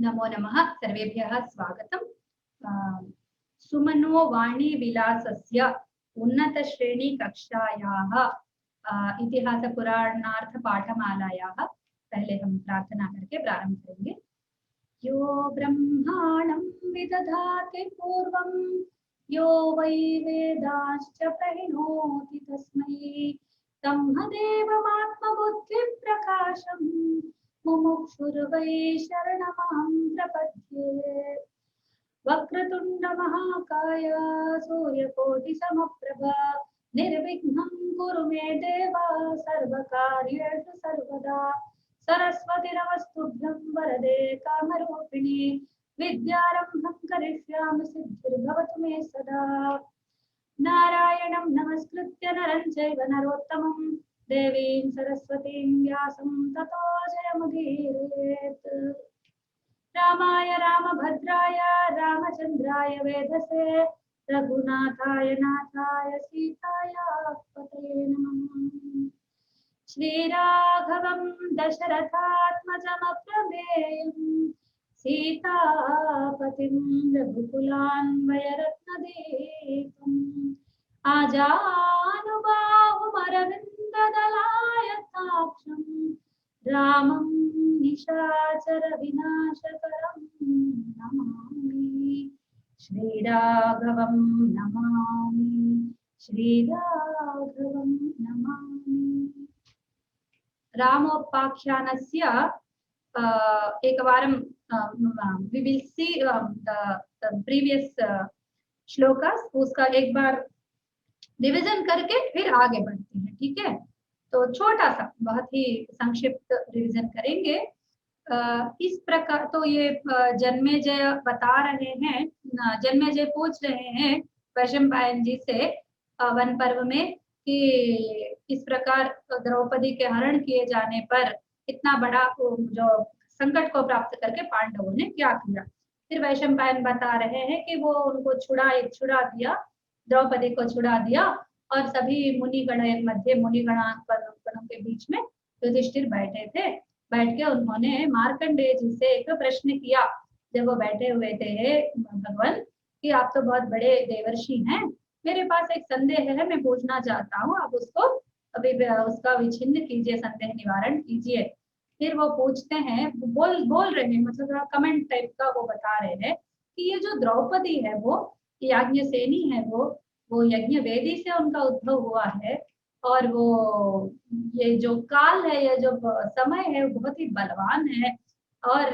नमो नमः सर्वेभ्यः स्वागतम्। सुमनो वाणी विलासस्य उन्नत श्रेणी कक्षायाः इतिहास पुराणार्थ पाठमालायाः पहले हम प्रार्थना करके प्रारंभ करेंगे। यो ब्रह्माणं विदधाति पूर्वं यो वै वेदाश्च प्रहिणोति तस्मै तमदेवमात्मबुद्धिप्रकाशम् मुमुक्षुर्वै शरणमहं प्रपद्ये। वक्रतुंड महाकाय सूर्यकोटिसमप्रभ निर्विघ्नं कुरु मे देव सर्वकार्येषु सर्वदा। सरस्वती नमस्तुभ्यं वरदे कामरूपिणी विद्यारम्भं करिष्यामि सिद्धिर्भवतु मे सदा। नारायणं नमस्कृत्य नरं चैव नरोत्तमं देवीं सरस्वतीं व्यासं ततो जयमुदीरयेत्। रामाय रामभद्राय रामचन्द्राय वेधसे रघुनाथाय नाथाय सीताय पतये नमः। श्रीराघवं दशरथात्मजमप्रमेयं सीतापतिं रघुकुलान्वयरत्नदीपम् आजानुबाहुमरविन्ददलायताक्षं रामं निशाचर विनाशकरं नमामि। श्रीराघवं नमामि, श्रीराघवं नमामि। रामोपाख्यानस्य एकवारं we will see the previous shlokas, उसका एक बार रिवीजन करके फिर आगे बढ़ते हैं, ठीक है। तो छोटा सा बहुत ही संक्षिप्त रिवीजन करेंगे। इस प्रकार तो ये जन्मेजय बता रहे हैं, जन्मेजय पूछ रहे हैं वैशंपायन जी से वन पर्व में कि इस प्रकार द्रौपदी के हरण किए जाने पर इतना बड़ा जो संकट को प्राप्त करके पांडवों ने क्या किया। फिर वैशंपायन बता रहे हैं कि वो उनको छुड़ा दिया, द्रौपदी को छुड़ा दिया और सभी मुनिगण मध्य मुनिगणों के बीच में युधिष्ठिर बैठे थे। बैठ के उन्होंने मार्कंडेय जी से एक प्रश्न किया जब वो बैठे हुए थे भगवान कि आप तो बहुत बड़े देवर्षि हैं, मेरे पास एक संदेह है, मैं पूछना चाहता हूँ, आप उसको अभी उसका विच्छिन्न कीजिए, संदेह निवारण कीजिए। फिर वो पूछते हैं, बोल रहे हैं, मतलब कमेंट टाइप का वो बता रहे हैं कि ये जो द्रौपदी है वो याज्ञसेनी है, वो यज्ञ वेदी से उनका उद्भव हुआ है और वो ये जो काल है, ये जो समय है वो बहुत ही बलवान है और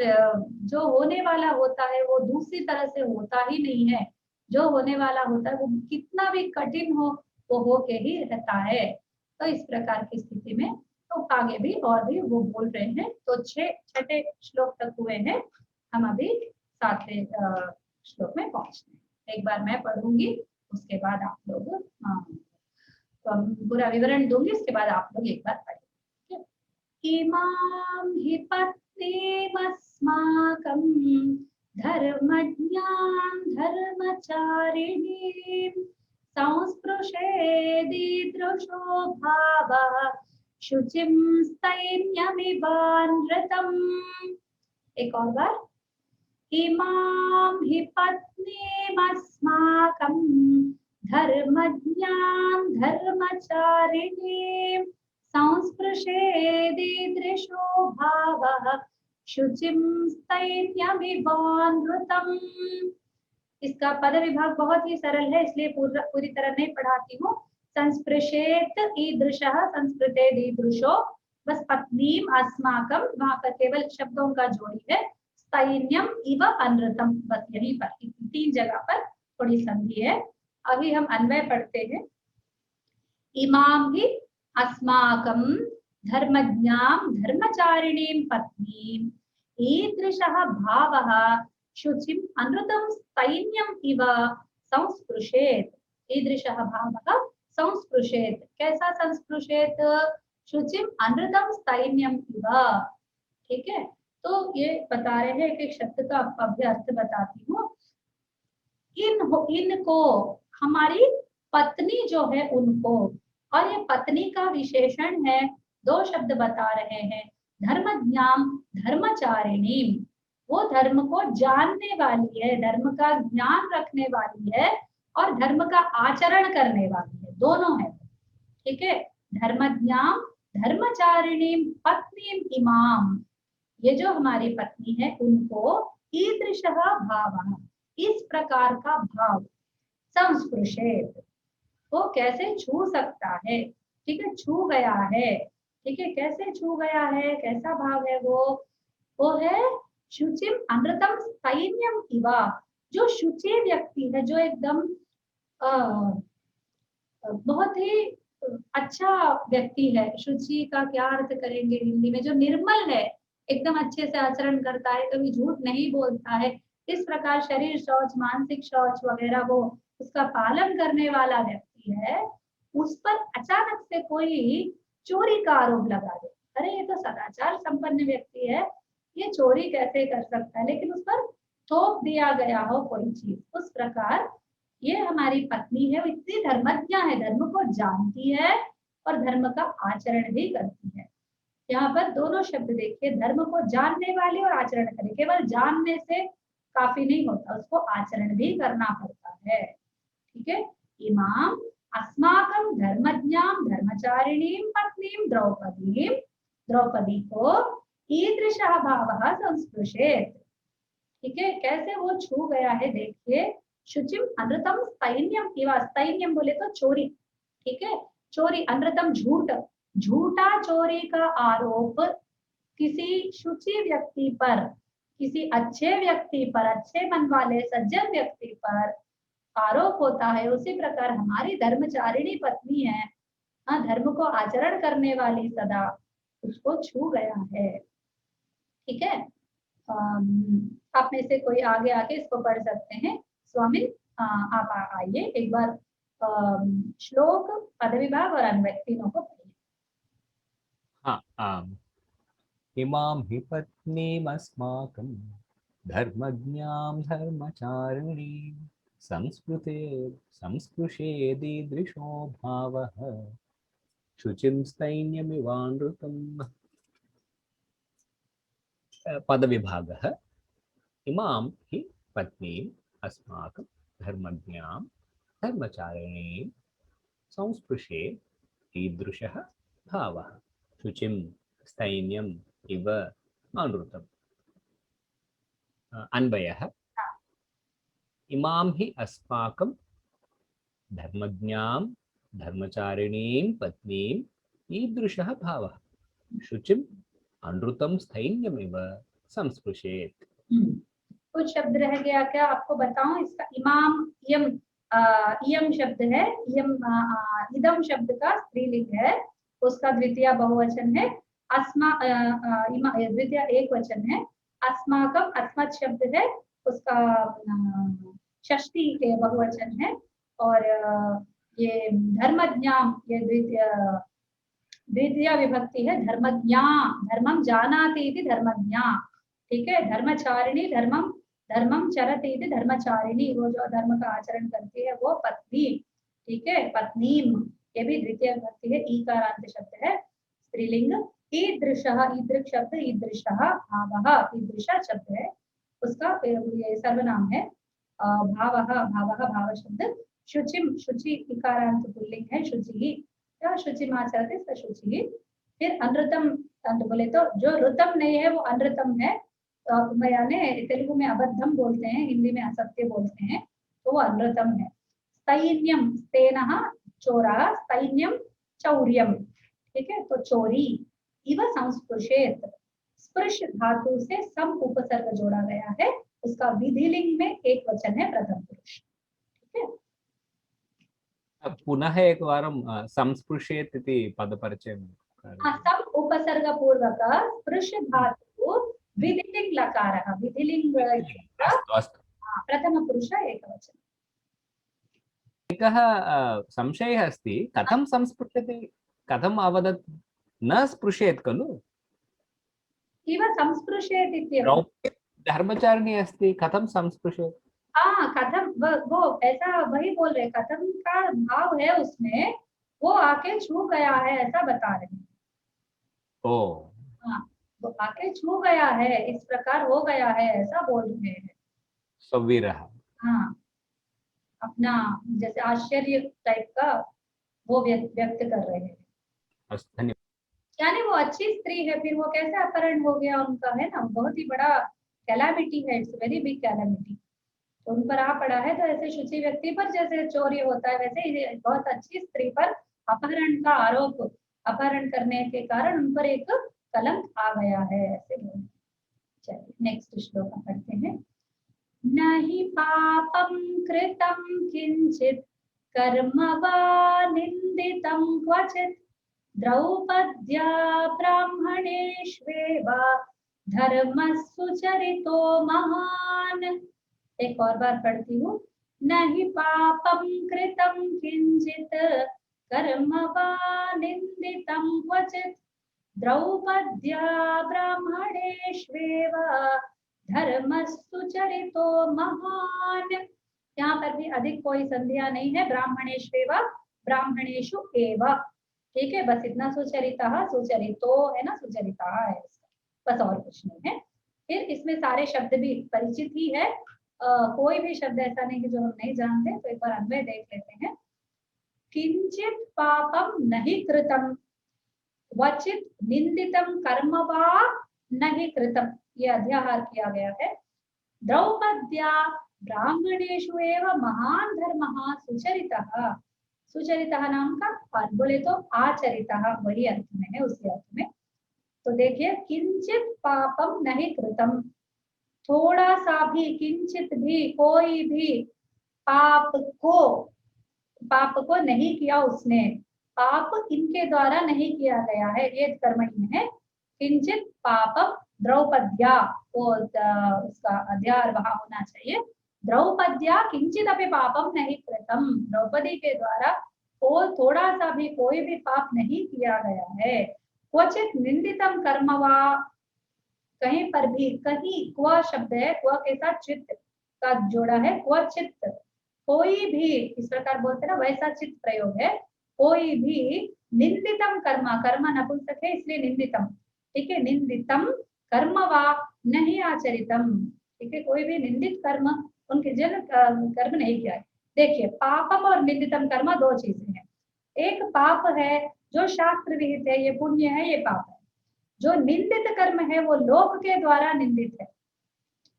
जो होने वाला होता है वो दूसरी तरह से होता ही नहीं है। जो होने वाला होता है वो कितना भी कठिन हो वो होके ही रहता है। तो इस प्रकार की स्थिति में तो आगे भी और भी वो बोल रहे हैं। तो छठे श्लोक तक हुए हैं, हम अभी 7वें श्लोक में पहुंचते हैं। एक बार मैं पढ़ूंगी, उसके बाद आप लोग पूरा विवरण दूंगी, उसके बाद आप लोग एक बार पढ़ेंगे। इमां हि पत्नीमस्माकं धर्मज्ञां धर्मचारिणीं संस्पृशेदीदृशो भावः शुचिं स्तैन्यमिवानृतम्। एक और बार। इमां हि पत्नीमस्माकं धर्मज्ञां धर्मचारिणीं संस्पृशेदीदृशो भावः शुचिं स्तैन्यमिवानृतम्। इसका पद विभाग बहुत ही सरल है, इसलिए पूरी तरह नहीं पढ़ाती हूँ। संस्पृशेत ईदृशः, संस्पृतेद ईदृशो, बस पत्नीम अस्माकम, वहां पर केवल शब्दों का जोड़ी है। स्तैन्यम इव अनृतम, बस यहीं पर 3 जगह पर थोड़ी संधि है। अभी हम अन्वय पढ़ते हैं। इमां हि अस्माकं धर्मज्ञां धर्मचारिणीं पत्नीं ईदृशः भावः शुचिम् अनृतं स्तैन्यम् इव संस्पृशेत्। ईदृशः भावः संस्पृशेत्, कैसा संस्पृशेत्? शुचिम् अनृतं स्तैन्यम् इव। ठीक है, तो ये बता रहे हैं, एक शब्द का अभ्य अर्थ बताती हूँ। इनको, हमारी पत्नी जो है उनको, और ये पत्नी का विशेषण है, 2 शब्द बता रहे हैं। धर्मज्ञां धर्मचारिणीं, वो धर्म को जानने वाली है, धर्म का ज्ञान रखने वाली है और धर्म का आचरण करने वाली है, दोनों है। ठीक है, धर्मज्ञाम धर्मचारिणी पत्नी इमाम, ये जो हमारी पत्नी है उनको ईदृशः भावः, इस प्रकार का भाव, संस्पृशेत, वो कैसे छू सकता है। ठीक है, छू गया है। ठीक है, कैसे छू गया है, कैसा भाव है वो है शुचिम अनृतम सैन्यम इवा, जो शुचि व्यक्ति है, जो एकदम बहुत ही अच्छा व्यक्ति है। शुचि का क्या अर्थ करेंगे हिंदी में, जो निर्मल है, एकदम अच्छे से आचरण करता है, कभी झूठ नहीं बोलता है, इस प्रकार शरीर शौच, मानसिक शौच वगैरह वो उसका पालन करने वाला व्यक्ति है, उस पर अचानक से कोई चोरी का आरोप लगा दे, अरे ये तो सदाचार संपन्न व्यक्ति है, ये चोरी कैसे कर सकता है, लेकिन उस पर थोप दिया गया हो कोई चीज, उस प्रकार ये हमारी पत्नी है, वो इतनी धर्मज्ञ है, धर्म को जानती है और धर्म का आचरण भी करती है। यहाँ पर दोनों शब्द देखिए, धर्म को जानने वाली और आचरण करे, केवल जानने से काफी नहीं होता, उसको आचरण भी करना पड़ता है। ठीक है, इमाम अस्माकं धर्मज्ञाम धर्मचारिणीं पत्नीं द्रौपदीं, द्रौपदी को ईदृशः भावः संस्पृशेत। ठीक है, कैसे वो छू गया है देखिए, शुचिम अनृतम स्थैन्यम इवा, स्थैन्यम बोले तो चोरी। ठीक है, चोरी, अनृतम झूठ, झूठा चोरी का आरोप किसी शुचि व्यक्ति पर, किसी अच्छे व्यक्ति पर, अच्छे मन वाले सज्जन व्यक्ति पर आरोप होता है, उसी प्रकार हमारी धर्मचारिणी पत्नी है, हाँ, धर्म को आचरण करने वाली सदा, उसको छू गया है। ठीक है, आप में से कोई आगे आके इसको पढ़ सकते हैं। स्वामी आप आइए एक बार श्लोक, पदविभाग और अन्वय तीनों को पढ़िए। हाँ, इमां हि पत्नीमस्माकं धर्मज्ञां धर्मचारिणीं संस्पृशेदीदृशो भावः शुचिं स्थैन्यमिवानृतम्। पदविभागः। इमां हि पत्नीम् अस्माकं धर्मज्ञां धर्मचारिणीं संस्पृशेत् कीदृशः भावः शुचिं स्थैन्यम् इव अनृतम्। अन्वयः। इमां हि अस्माकं धर्मज्ञां धर्मचारिणीं पत्नीं ईदृशः भावः शुचिम् अनृतं स्थैन्यमिव संस्पृशेत्। कुछ शब्द रह गया क्या, आपको बताऊं इसका। इमाम, यम, यम शब्द है, यम, इदम शब्द का स्त्रीलिंग है, उसका द्वितीय बहुवचन है, अस्मा, द्वितीय एक वचन है, अस्माकम अस्मत् शब्द है, उसका षष्ठी बहुवचन है, और ये धर्मज्ञाम, ये द्वितीय विभक्ति है, धर्मज्ञा, धर्मम जानाति इति धर्मज्ञा। ठीक है, धर्मचारिणी, धर्मम धर्मम चरति इति धर्मचारिणी, वो जो धर्म का आचरण करती है वो पत्नी। ठीक है, पत्नीम, ये भी द्वितीय विभक्ति है, ईकारांत शब्द है, स्त्रीलिंग। ईदृशः, ईदृक् शब्द, ईदृशः भावः, ईदृशा शब्द है, उसका ये सर्वनाम है। भावः, भावः भाव शब्द। शुचिम, शुचि इकारांत पुल्लिंग है, शुचि, क्या शुचिमाचरते स शुचि। फिर अनृतम, बोले तो जो ऋतम नहीं है वो अनृतम है, यानी तेलुगु में अबद्धम बोलते हैं, हिंदी में असत्य बोलते हैं, तो वो अनृतम है। स्थैन्यम, स्तेनः चोरा, स्थैन्यम चौर्यम। ठीक है, तो चोरी। इव संस्पृशेत, स्पृश धातु से सम उपसर्ग जोड़ा गया है, उसका विधिलिंग में एक वचन है, प्रथम पुरुष। ठीक है, पुनः एकवारं संस्पृशेत् इति पदपरिचयं। सम उपसर्ग पूर्वक स्पृश धातु विधिलिंग लकारः, विधिलिंग प्रथम पुरुष एकवचन। एकः संशयः अस्ति, कथं संस्पृशति, कथम् अवदत्, न स्पृशेत् खलु, इव संस्पृशेत् इत्येव। धर्मचारिणी अस्ति, कथं संस्पृशेत्। कथम, वो ऐसा वही बोल रहे, कथम का भाव है उसमें, वो आके छू गया है, ऐसा बता रहे हैं। ओ, हाँ, वो आके छू गया है, इस प्रकार हो गया है, ऐसा बोल रहे हैं। सविरः। हाँ, अपना जैसे आश्चर्य टाइप का वो व्यक्त कर रहे हैं। अस्तु, धन्यवादः। यानी वो अच्छी स्त्री है, फिर वो कैसे अपहरण हो गया उनका, है ना, बहुत ही बड़ा कैलामिटी है, इट्स वेरी बिग कैलामिटी। तो उन पर आ पड़ा है, तो ऐसे शुचि व्यक्ति पर जैसे चोरी होता है, वैसे ही बहुत अच्छी स्त्री पर अपहरण का आरोप, अपहरण करने के कारण उन पर एक कलंक आ गया है, ऐसे बोल। चलिए नेक्स्ट श्लोक पढ़ते हैं। न हि पापं कृतं किंचित कर्म वा निंदितं क्वचित् द्रौपद्या ब्राह्मणेष्वेव धर्मः सुचरितो महान्। एक और बार पढ़ती हूँ। न हि पापं कृतं किंचित कर्म वा निंदितं क्वचित् द्रौपद्या ब्राह्मणेष्वेव धर्मस्तु चरितो महान्। यहाँ पर भी अधिक कोई संध्या नहीं है, ब्राह्मणेष्वेव, ब्राह्मणेषु एव, ठीक है, बस इतना। सुचरिता, सुचरितो है ना, सुचरिता है इसका, बस और कुछ नहीं है। फिर इसमें सारे शब्द भी परिचित ही है, कोई भी शब्द ऐसा नहीं है जो हम नहीं जानते। तो एक बार अन्वय देख लेते हैं। किंचित पापम नहीं कृतम, क्वचित निंदितम कर्म वा नहीं कृतम, ये अध्याहार किया गया है। द्रौपद्या ब्राह्मणेषु एव महान धर्मः सुचरितः। सुचरितः नाम का और बोले तो आचरितः, वही अर्थ में है, उसी अर्थ में। तो देखिए, किंचित पापम नहीं कृतम, थोड़ा सा भी, किंचित भी, कोई भी पाप को नहीं किया उसने, पाप इनके द्वारा नहीं किया गया है, ये कर्मणि में है। किंचित पापम द्रौपद्या, वो उसका अध्यार वहां होना चाहिए। द्रौपद्या किंचित अभी पापम नहीं कृतम, द्रौपदी के द्वारा वो थोड़ा सा भी, कोई भी पाप नहीं किया गया है। क्वचित निंदितम कर्म वा, कहीं पर भी, कहीं क्व शब्द है, क्व के साथ चित्त का जोड़ा है, क्वचित, कोई भी, इस प्रकार बोलते ना, वैसा चित्त प्रयोग है। कोई भी निंदितम कर्म, कर्म नपुंसक है इसलिए निंदितम, ठीक है, निंदितम कर्म वा नहीं आचरितम, ठीक है, कोई भी निंदित कर्म उनके जन कर्म नहीं किया है। देखिए, पापम और निंदितम कर्म दो चीजें हैं। एक पाप है जो शास्त्र विहित है, ये पुण्य है, ये पाप है। जो निंदित कर्म है वो लोक के द्वारा निंदित है,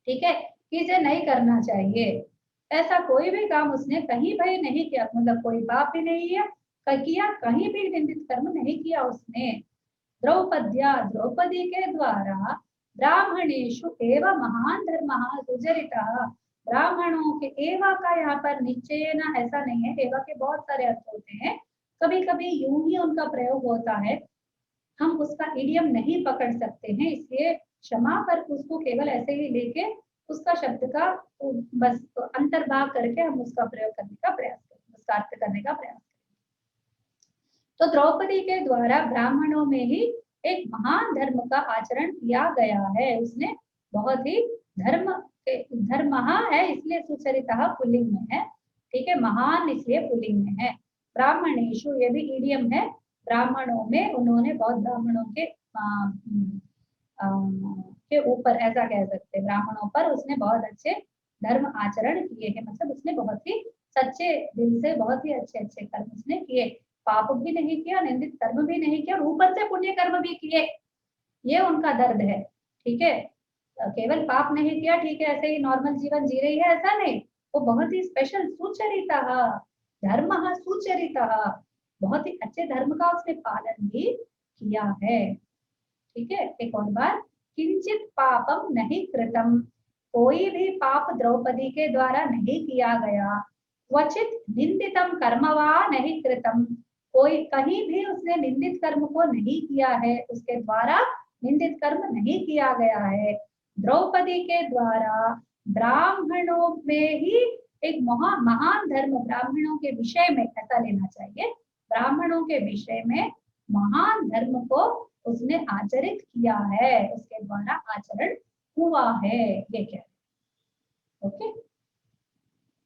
ठीक है, इसे नहीं करना चाहिए। ऐसा कोई भी काम उसने कहीं भी नहीं किया, मतलब कोई पाप भी नहीं है किया, कहीं भी निंदित कर्म नहीं किया उसने। द्रौपद्या, द्रौपदी के द्वारा ब्राह्मणेषु एव महान धर्मः सुचरितः, ब्राह्मणों के, एवा का यहाँ पर निश्चय ना, ऐसा नहीं है, एवा के बहुत सारे अर्थ होते हैं, कभी कभी यूं ही उनका प्रयोग होता है, हम उसका इडियम नहीं पकड़ सकते हैं, इसलिए क्षमा पर उसको केवल ऐसे ही लेके उसका शब्द का बस अंतर्भाव करके हम उसका प्रयोग करने का प्रयास करें, उसका अर्थ करने का प्रयास करें। तो द्रौपदी के द्वारा ब्राह्मणों में ही एक महान धर्म का आचरण किया गया है, उसने बहुत ही धर्म है, इसलिए सुचरिता पुल्लिंग में है, ठीक है, महान इसलिए पुल्लिंग में है। ब्राह्मणेषु, ये भी ईडियम है, ब्राह्मणों में, उन्होंने बहुत ब्राह्मणों के ऊपर, ऐसा कह सकते हैं, ब्राह्मणों पर उसने बहुत अच्छे धर्म आचरण किए हैं, मतलब उसने बहुत ही सच्चे दिल से बहुत ही अच्छे अच्छे कर्म उसने किए, पाप भी नहीं किया, निंदित कर्म भी नहीं किया, और ऊपर से पुण्य कर्म भी किए, ये उनका दर्द है, ठीक है। केवल पाप नहीं किया, ठीक है, ऐसे ही नॉर्मल जीवन जी रही है, ऐसा नहीं, वो बहुत ही स्पेशल सुचरिता धर्म, सुचरिता, बहुत ही अच्छे धर्म का उसने पालन भी किया है, ठीक है। एक और बार, किंचित पापम नहीं कृतम, कोई भी पाप द्रौपदी के द्वारा नहीं किया गया। क्वचित निंदितम कर्म वा नहीं कृतम, कोई कहीं भी उसने निंदित कर्म को नहीं किया है, उसके द्वारा निंदित कर्म नहीं किया गया है। द्रौपदी के द्वारा ब्राह्मणों में ही एक महान धर्म, ब्राह्मणों के विषय में, ऐसा लेना चाहिए, ब्राह्मणों के विषय में महान धर्म को उसने आचरित किया है, उसके द्वारा आचरण हुआ है, ये क्या, ओके,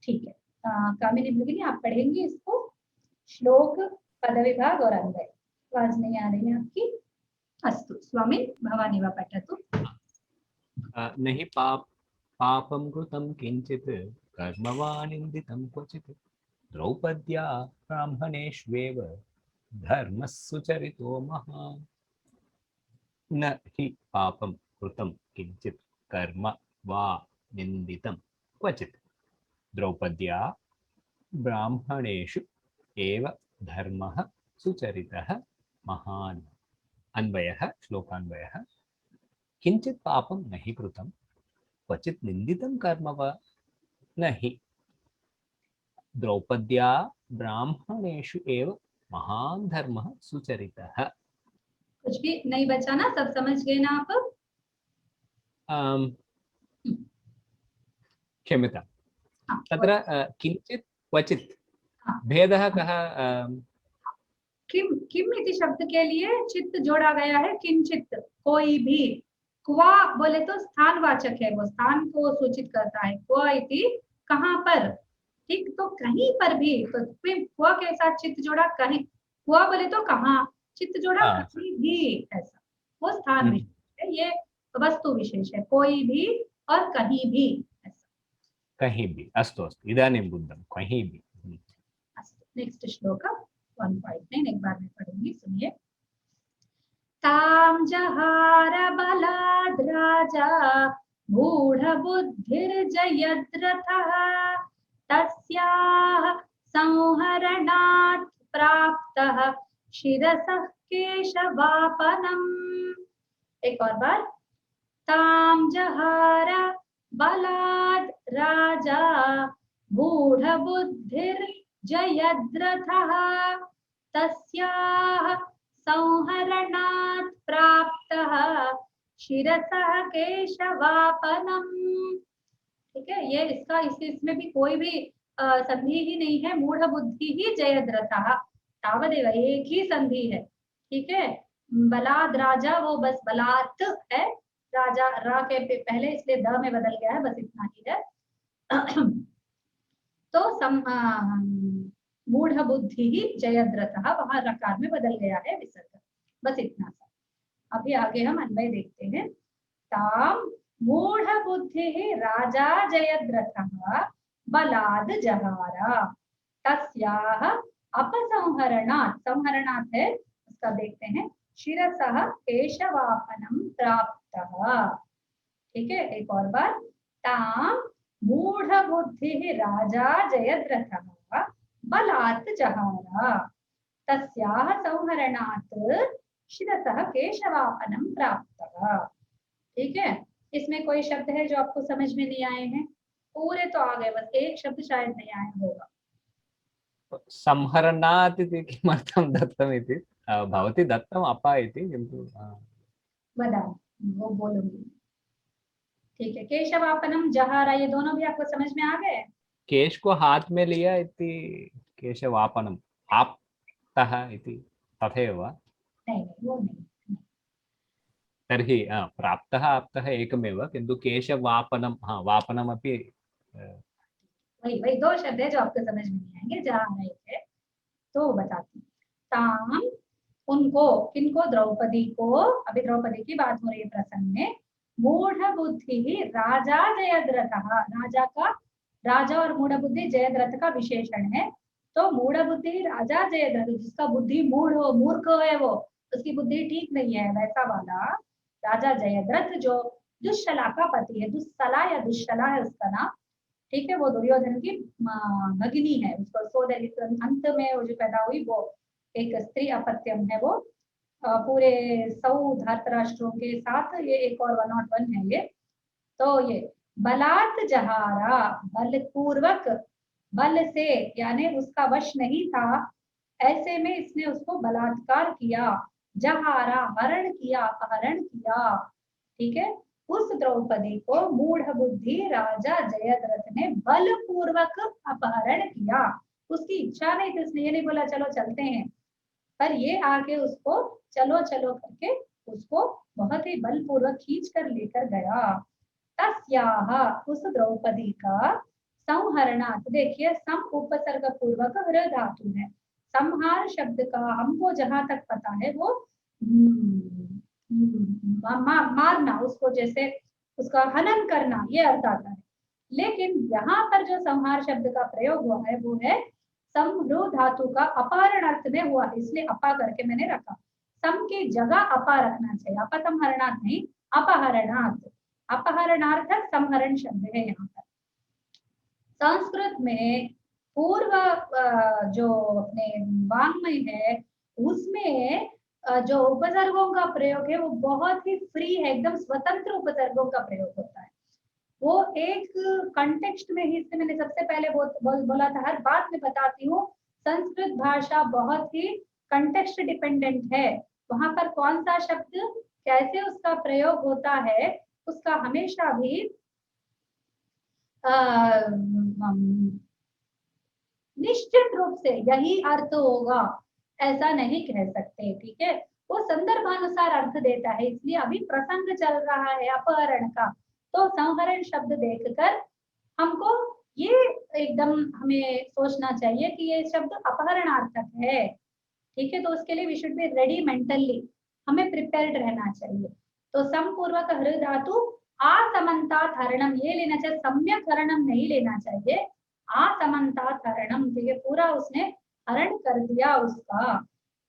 ठीक है। कामिनी भगिनी, आप पढ़ेंगी इसको, श्लोक, पद विभाग और अन्वय। आवाज नहीं आ रही है आपकी? अस्तु स्वामिन् भवानेव पठतु। न हि पापं कृतं किञ्चित् कर्म वा निन्दितं क्वचित् द्रौपद्या ब्राह्मणेष्वेव धर्मः सुचरितो महान्। न हि पापं कृतं किञ्चित् कर्म वा निन्दितं क्वचित् द्रौपद्या ब्राह्मणेषु एव धर्मः सुचरितः महान्। अन्वयः, श्लोकान्वयः। किञ्चित् पापं न हि कृतं क्वचित् निन्दितं कर्म वा न हि द्रौपद्या ब्राह्मणेषु एव महान् धर्मः सुचरितः। कुछ भी नहीं बचा ना, सब समझ गए ना आप? क्षम्यतां, हाँ, तत्र किञ्चित् क्वचित् हाँ। भेदः कः? किम किम इति शब्द के लिए चित्त जोड़ा गया है, किंचित, कोई भी। क्वा बोले तो स्थानवाचक है, वो स्थान को सूचित करता है। क्वा इति कहाँ पर, ठीक, तो कहीं पर भी, तो क्वा के साथ चित्त जोड़ा, कहीं। क्वा बोले तो कहाँ, चित्त जोड़ा कहीं भी, ऐसा वो स्थान विशेष है, ये वस्तु विशेष है, कोई भी और कहीं भी, ऐसा। कहीं भी, अस्तु अस्तु, इदानीं बुद्धं, कहीं भी। नेक्स्ट श्लोक 1.9 एक बार मैं पढ़ूंगी, सुनिए। ताम जहार बलाद् राजा मूढ़ बुद्धिर्जयद्रथः तस्याः संहरणात् प्राप्तः शिरसः केशवापनम्। एक और बार। ताम जहार बलाद् राजा मूढ़ बुद्धिर्जयद्रथः तस्याः संहरणात् प्राप्तः शिरसः केशवापनम्। ठीक है, ये इसका इसमें भी कोई भी संधि ही नहीं है। मूढ़ बुद्धि ही जयद्रथः, तावदेव, एक ही संधि है। ठीक है, बलाद राजा, वो बस बलात् है, राजा रा के पहले, इसलिए द में बदल गया है, बस इतना ही है। तो मूढ़ बुद्धि ही जयद्रथः, वहां रकार में बदल गया है विसर्ग, बस इतना सा। अभी आगे हम अन्वय देखते हैं। ताम मूढ़ बुद्धि राजा जयद्रथः बलाद जहारा तस्याः अपसंहरणात्, संहरणात् है उसका देखते हैं, शिरसः केशवापनम प्राप्तः। ठीक है, एक और बार। ताम मूढ़ बुद्धि राजा जयद्रथः बलात् जहारा तस्याः संहरणात् शिरसः केशवापनम प्राप्तः। ठीक है, इसमें कोई शब्द है जो आपको समझ में नहीं आए हैं? पूरे तो आ गए, बस एक शब्द शायद नहीं आया होगा। संहरणात् इति किमर्थं दत्तम् इति भवती दत्तम् अपा इति, किन्तु वदामि, वो बोलूंगी। ठीक है, केशवापनम जहारा, ये दोनों भी आपको समझ में आ गए? केश को हाथ में लिया इति केशवापनम्, आप्तः इति तथैव वा? नहीं, वो नहीं। तर्हि प्राप्तः आप्तः एकमेव, किन्तु केशवापनं, वापनमपि वही वही दो शब्द है जो आपको समझ में नहीं आएंगे, जहाँ आना एक है तो बताती हूँ। ताम, उनको, किनको, द्रौपदी को, अभी द्रौपदी की बात हो रही है प्रसंग में। मूढ़ बुद्धि राजा जयद्रथः, राजा का, राजा और मूढ़ बुद्धि जयद्रथ का विशेषण है। तो मूढ़ बुद्धि राजा जयद्रथ, जिसका बुद्धि मूढ़ हो, मूर्ख है, वो उसकी बुद्धि ठीक नहीं है, वैसा वाला राजा जयद्रथ, जो दुष्शला का पति है, दुस्सला या दुष्शला है उसका नाम। ठीक है, वो दुर्योधन की भगिनी है, उसको अंत में वो जो पैदा हुई, वो एक स्त्री अपत्यम है। वो पूरे 100 धार्तराष्ट्रों के साथ, ये एक और 101 है ये। तो ये बलात् जहारा, बलपूर्वक, बल से, यानी उसका वश नहीं था, ऐसे में इसने उसको बलात्कार किया। जहारा, हरण किया, अपहरण किया। ठीक है, उस द्रौपदी को मूढ़ बुद्धि राजा जयद्रथ ने बलपूर्वक अपहरण किया। उसकी इच्छा नहीं थी, उसने ये नहीं बोला चलो चलते हैं, पर ये आके उसको चलो चलो करके उसको बहुत ही बलपूर्वक खींच कर लेकर गया। तस्याह, उस द्रौपदी का, संहरणात्, देखिए सम उपसर्ग पूर्वक हृ धातु है। संहार शब्द का हमको जहां तक पता है वो मारना, उसको जैसे उसका हनन करना, ये अर्थ आता है। लेकिन यहाँ पर जो संहार शब्द का प्रयोग हुआ है वो है समरू धातु का अपहरण अर्थ में हुआ, इसलिए अपा करके मैंने रखा। सम की जगह अपा रखना चाहिए, अपसंहरणार्थ नहीं, अपहरणार्थ। अपहरणार्थ संहरण शब्द है यहाँ पर। संस्कृत में पूर्व जो अपने वाङ्मय है उसमें जो उपसर्गों का प्रयोग है वो बहुत ही फ्री है, एकदम स्वतंत्र उपसर्गों का प्रयोग होता है। वो एक कंटेक्स्ट में ही, इससे मैंने सबसे पहले बोला था, हर बात में बताती हूँ, संस्कृत भाषा बहुत ही कंटेक्स्ट डिपेंडेंट है। वहां पर कौन सा शब्द कैसे उसका प्रयोग होता है उसका हमेशा भी निश्चित रूप से यही अर्थ होगा ऐसा नहीं कह सकते, ठीक है। वो संदर्भानुसार अर्थ देता है, इसलिए अभी प्रसंग चल रहा है अपहरण का, तो संहरण शब्द देखकर हमको ये एकदम हमें सोचना चाहिए कि ये शब्द अपहरणार्थक है, ठीक है। तो उसके लिए we should be ready mentally, हमें प्रिपेयर्ड रहना चाहिए। तो समपूर्वक हृ धातु असमन्तात हरणम ये लेना चाहिए, सम्यक हरणम नहीं लेना चाहिए, असमन्तात हरणम, ठीक है, पूरा उसने हरण कर दिया उसका,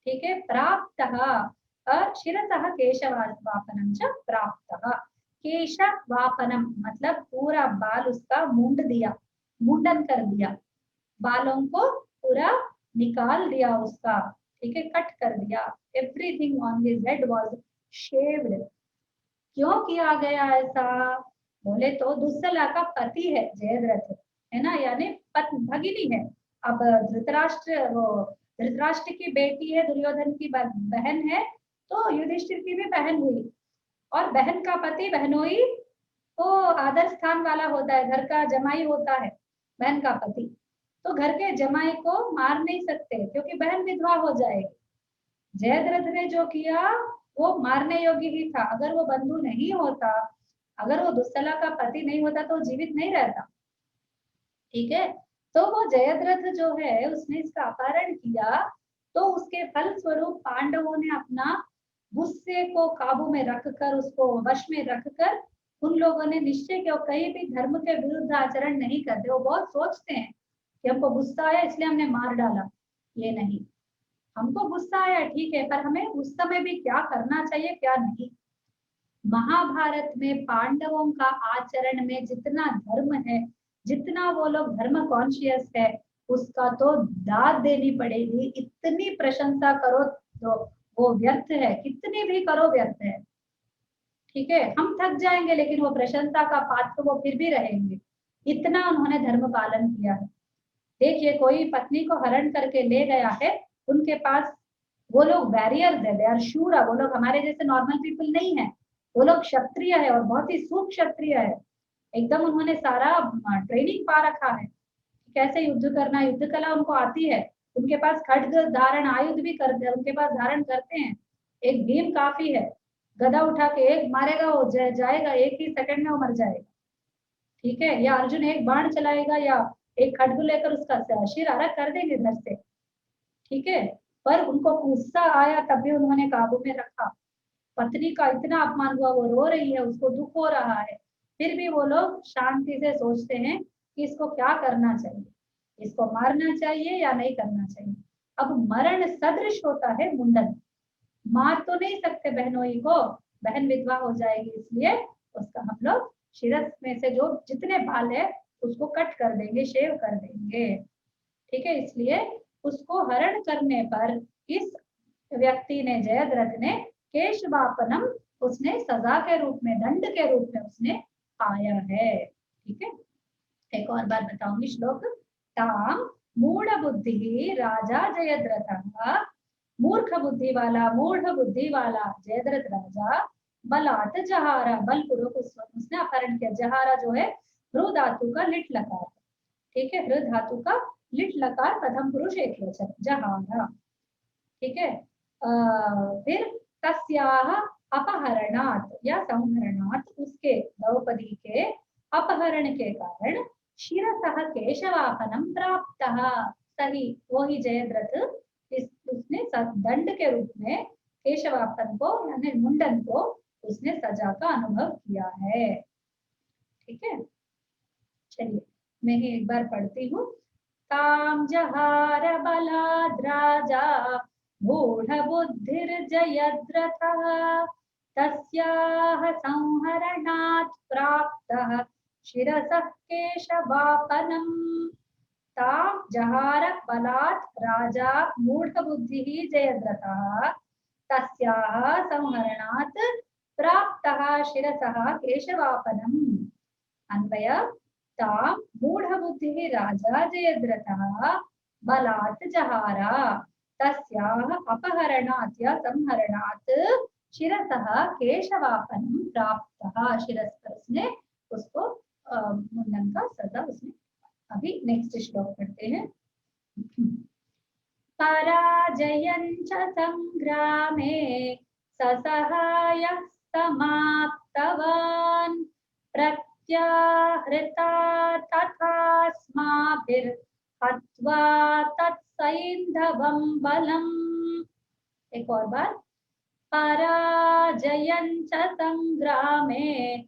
ठीक है। प्राप्तः शिरसः केशवापनम च प्राप्तः, केशवापनम मतलब पूरा बाल उसका मूंड दिया, मुंडन कर दिया, बालों को पूरा निकाल दिया उसका, ठीक है, कट कर दिया। Everything on his head was shaved. क्यों किया गया ऐसा? बोले तो दुस्सला का पति है जयद्रथ, है ना, यानी भगिनी है। अब धृतराष्ट्र की बेटी है, दुर्योधन की बहन है, तो युधिष्ठिर की भी बहन हुई, और बहन का पति बहनोई तो आदर स्थान वाला होता है, घर का जमाई होता है बहन का पति, तो घर के जमाई को मार नहीं सकते क्योंकि बहन विधवा हो जाएगी। जयद्रथ ने जो किया वो मारने योग्य ही था, अगर वो बंधु नहीं होता, अगर वो दुस्सला का पति नहीं होता तो जीवित नहीं रहता, ठीक है। तो वो जयद्रथ जो है उसने इसका अपहरण किया, तो उसके फल स्वरूप पांडवों ने अपना गुस्से को काबू में रखकर, उसको वश में रखकर, उन लोगों ने निश्चय किया कहीं भी धर्म के विरुद्ध आचरण नहीं करते। वो बहुत सोचते हैं कि हमको गुस्सा आया इसलिए हमने मार डाला, ये नहीं, हमको गुस्सा आया ठीक है, पर हमें उस समय भी क्या करना चाहिए क्या नहीं। महाभारत में पांडवों का आचरण में जितना धर्म है, जितना वो लोग धर्म कॉन्शियस है, उसका तो दाद देनी पड़ेगी। इतनी प्रशंसा करो तो वो व्यर्थ है, कितनी भी करो व्यर्थ है, ठीक है। हम थक जाएंगे लेकिन वो प्रशंसा का पात्र वो फिर भी रहेंगे, इतना उन्होंने धर्म पालन किया है। देखिए कोई पत्नी को हरण करके ले गया है, उनके पास वो लोग वैरियर्स है, दे आर शूरा, वो लोग हमारे जैसे नॉर्मल पीपल नहीं है, वो लोग क्षत्रिय है और बहुत ही सूक्ष्म क्षत्रिय है, एकदम उन्होंने सारा ट्रेनिंग पा रखा है, कैसे युद्ध करना, युद्ध कला उनको आती है, उनके पास खड्ग धारण आयुध भी करते हैं, उनके पास धारण करते हैं। एक भीम काफी है, गदा उठा के एक मारेगा वो जाएगा, एक ही सेकंड में वो मर जाएगा, ठीक है। या अर्जुन एक बाण चलाएगा या एक खड्ग लेकर उसका सिर अलग कर देंगे घर से, ठीक है। पर उनको गुस्सा आया तब भी उन्होंने काबू में रखा। पत्नी का इतना अपमान हुआ, वो रो रही है, उसको दुख हो रहा है, फिर भी वो लोग शांति से सोचते हैं कि इसको क्या करना चाहिए, इसको मारना चाहिए या नहीं करना चाहिए। अब मरण सदृश होता है मुंडन, मार तो नहीं सकते बहनोई को, बहन विधवा हो जाएगी, इसलिए उसका हम लोग शिरस में से जो जितने बाल है उसको कट कर देंगे, शेव कर देंगे, ठीक है। इसलिए उसको हरण करने पर इस व्यक्ति ने, जयद्रथ ने, केशवापनम उसने सजा के रूप में, दंड के रूप में उसने पाया है, ठीक है। एक और बार बताऊंगी श्लोक। ताम मूढ़ बुद्धि राजा जयद्रथ, मूर्ख बुद्धि वाला, मूढ़ बुद्धि वाला जयद्रथ राजा, बलात् जहारा, बलपूर्वक उसने अपहरण किया। जहारा जो है ह्रु धातु का लिट लकार, ठीक है, ह्रु धातु का लिट लकार प्रथम पुरुष एकवचन, जहारा, ठीक है। फिर तस्याह अपहरणात् या संहरणात्, उसके द्रौपदी के अपहरण के कारण शिरसः केशवापनम प्राप्तः, सही वो ही जयद्रथ उसने दंड के रूप में केशवापन को यानी मुंडन को उसने सजा का अनुभव किया है। ठीक है, चलिए मैं ही एक बार पढ़ती हूँ। ताम जहार बलाद् राजा मूढ़ बुद्धिर्जयद्रथः तस्याः संहरणात् प्राप्तः शिरसः केशवापनम्। ताम जहार बलात् राजा मूढ़ बुद्धिः जयद्रथः तस्याः संहरणात् प्राप्तः शिरसः केशवापनम्। अन्वय ताम मूढ़ बुद्धिः राजा जयद्रथः बलात् जहारा तस्याः अपहरणात् या संहरणात् शिरसः केशवापनम् प्राप्तः। शिरस पर उसने उसको मुंडन का सजा उसने। अभी नेक्स्ट श्लोक पढ़ते हैं। पराजयञ्च संग्रामे ससहायः समाप्तवान् प्रत्याहृता तथास्माभिर्हत्वा तत्सैन्धवं बलम्। एक और बार। पराजयञ्च संग्रामे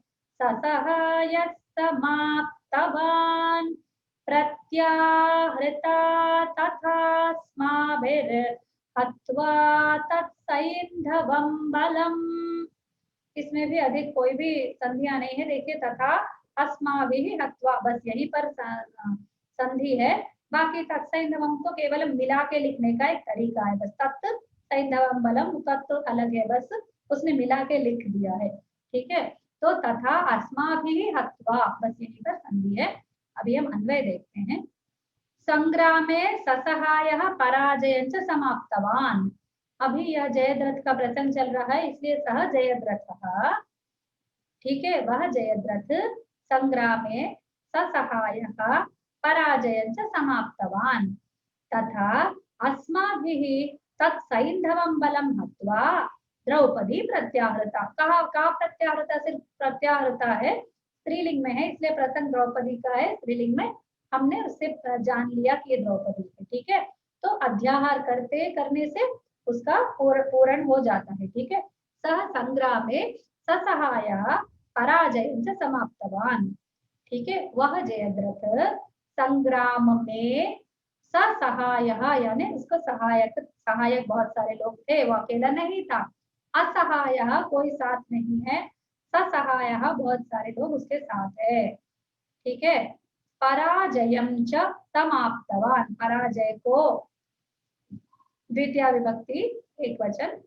ससहायः समाप्तवान् प्रत्याहृता तथास्माभिर्हत्वा तत्सैन्धवं बलम्। इसमें भी अधिक कोई भी संधियां नहीं है। देखिए, तथा अस्माभिः हत्वा, बस यहीं पर संधि है। बाकी तत्सैन्धवम तो केवल मिला के लिखने का एक तरीका है। बस तत् सैन्धवम बलम, तत् अलग है, बस उसने मिला के लिख दिया है। ठीक है, तो तथा अस्माभिः हत्वा, बस यहीं पर संधि है। अभी हम अन्वय देखते हैं। संग्रामे ससहायः पराजयञ्च समाप्तवान्। अभी यह जयद्रथ का प्रसंग चल रहा है, इसलिए सह जयद्रथः, ठीक है, वह जयद्रथ संग्रामे ससहायः पराजयञ्च समाप्तवान् तथा अस्माभिः तत्सैन्धवं बलं हत्वा द्रौपदी प्रत्याहृता। कहा प्रत्याहृता? सिर्फ प्रत्याहृता है, स्त्रीलिंग में है, इसलिए प्रसंग द्रौपदी का है। स्त्रीलिंग में हमने उससे जान लिया कि ये द्रौपदी है। ठीक है, तो अध्याहार करने से उसका पूर्ण हो जाता है। ठीक है, सह संग्रामे ससहायः पराजयञ्च समाप्तवान्। ठीक है, वह जयद्रथ संग्राम में ससहायः यानी उसको सहायक बहुत सारे लोग थे, वो अकेला नहीं था। असहायः कोई साथ नहीं है, ससहायः बहुत सारे लोग उसके साथ है। ठीक है, पराजयं च समाप्तवान्, पराजय को द्वितीय विभक्ति एक वचन,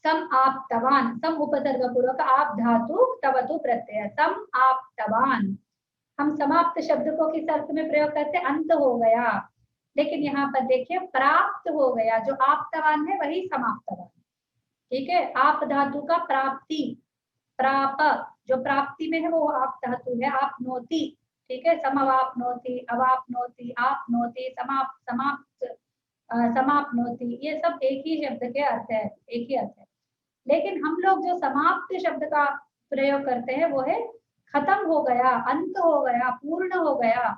समाप्तवान्, सम उपसर्ग पूर्वक आप धातु तवतु प्रत्यय, समाप्तवान्। हम समाप्त शब्द को किस अर्थ में प्रयोग करते हैं? अंत हो गया, लेकिन यहाँ पर देखिए प्राप्त हो गया। जो आप्तवान है वही समाप्तवान। ठीक है, आप धातु का प्राप्ति, प्राप जो प्राप्ति में है वो आप धातु है। आपनोति, ठीक है, समवाप्नोति, अवाप्नोति, आपनोति, समाप्नोति, ये सब एक ही शब्द के अर्थ है, एक ही अर्थ है। लेकिन हम लोग जो समाप्त शब्द का प्रयोग करते हैं वो है खत्म हो गया, अंत हो गया, पूर्ण हो गया।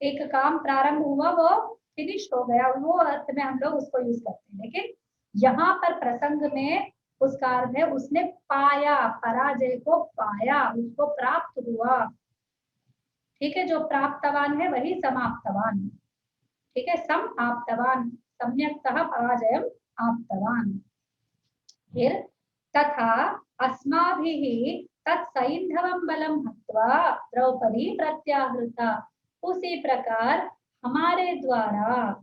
एक काम प्रारंभ हुआ, वो फिनिश हो गया, वो अर्थ में हम लोग उसको यूज करते हैं। लेकिन यहाँ पर प्रसंग में उसका अर्थ है उसने पाया, पराजय को पाया, उसको प्राप्त हुआ। ठीक है, जो प्राप्तवान है वही समाप्तवान। ठीक है, सम आप्तवान, सम्यक्तः पराजयम आप्तवान। फिर तथा अस्माभिः तत्सैन्धवं बलं हत्वा द्रौपदी प्रत्याहृता। उसी प्रकार हमारे द्वारा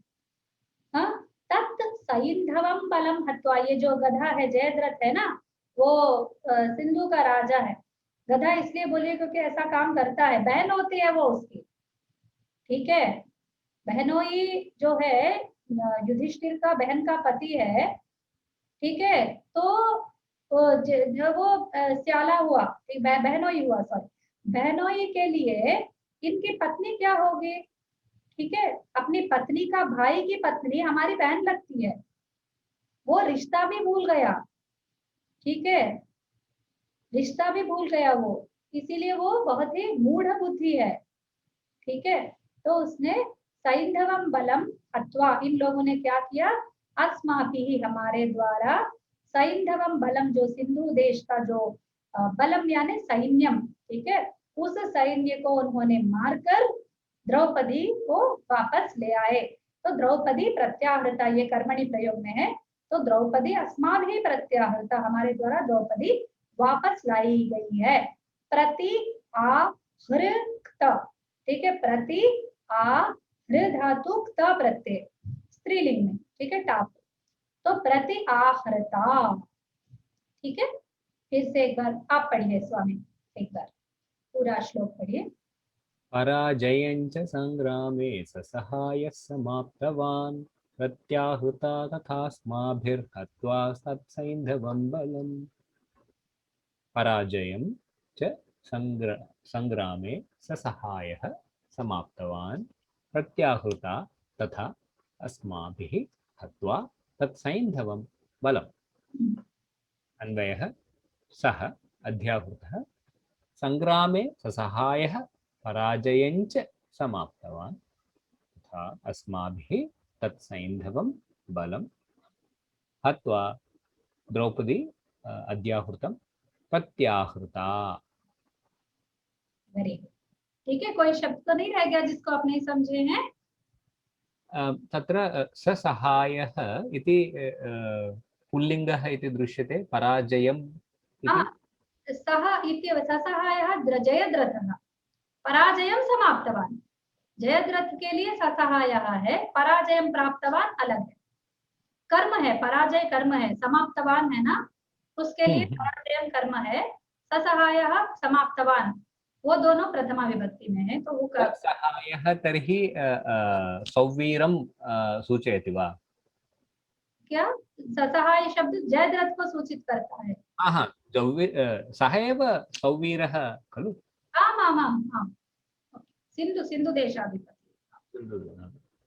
तत्सैन्धवं बलं हत्वा, ये जो गधा है जयद्रथ है ना, वो सिंधु का राजा है। गधा इसलिए बोलिए क्योंकि ऐसा काम करता है, बहन होती है वो उसकी। ठीक है, बहनोई जो है युधिष्ठिर का बहन का पति है। ठीक है, तो जो वो स्याला हुआ, बहनोई हुआ, सॉरी, बहनोई के लिए इनकी पत्नी क्या होगी? ठीक है, अपनी पत्नी का भाई की पत्नी हमारी बहन लगती है, वो रिश्ता भी भूल गया। ठीक है, रिश्ता भी भूल गया वो, इसीलिए वो बहुत ही मूढ़ बुद्धि है। ठीक है, तो उसने सैन्धवम बलम हत्वा, इन लोगों ने क्या किया? अस्माभिः हमारे द्वारा सैंधवम बलम, जो सिंधु देश का जो बलम यानी सैन्यम, ठीक है, उस सैन्य को उन्होंने मारकर द्रौपदी को वापस ले आए। तो द्रौपदी प्रत्याहृता, ये कर्मणि प्रयोग में है, तो द्रौपदी अस्माभिः प्रत्याहृता, हमारे द्वारा द्रौपदी वापस लाई गई है। प्रति आहृत, ठीक है, प्रति आहृ धातु क्त प्रत्यय स्त्रीलिंग में, ठीक है, टाप, तो प्रति आहृता, ठीक है। फिर से एक बार आप पढ़िए स्वामी, एक बार पूरा श्लोक पढ़िए। पराजयञ्च संग्रामे ससहायः समाप्तवान् प्रत्याहृता तथास्माभिर्हत्वा तत्सैन्धवं बलम्। पराजयं च संग्रामे ससहायः समाप्तवान् प्रत्याहृता तथा अस्माभिः हत्वा तत्सैन्धवं बलम्। अन्वयः सः अध्याहृतः संग्रामे ससहायः पराजयञ्च समाप्तवान् तथा अस्माभिः तत्सैन्धवं बलं हत्वा द्रौपदी अध्याहृतं प्रत्याहृता। वेरी गुड, ठीक है, कोई शब्द तो नहीं रह गया जिसको आप नहीं समझे हैं? तत्र ससहायः इति पुल्लिङ्गः इति दृश्यते, पराजयम् इति सः इत्येव, ससहायः जयद्रथः, पराजयं समाप्तवान्, जयद्रथ के लिए ससहायः है, पराजयं प्राप्तवान अलग है, कर्म है, पराजय कर्म है, समाप्तवान है ना, उसके लिए पराजयं कर्म है, ससहायः समाप्तवान वो दोनों प्रथमा विभक्ति में है, तो वो सहायः तर्हि सौवीरं सूचयति वा? क्या ससहाय शब्द जयद्रथ को सूचित करता है? हाँ, सः एव सौवीरः खलु? आम् आम् आम् आम्, सिंधु सिंधु देशाधिपति,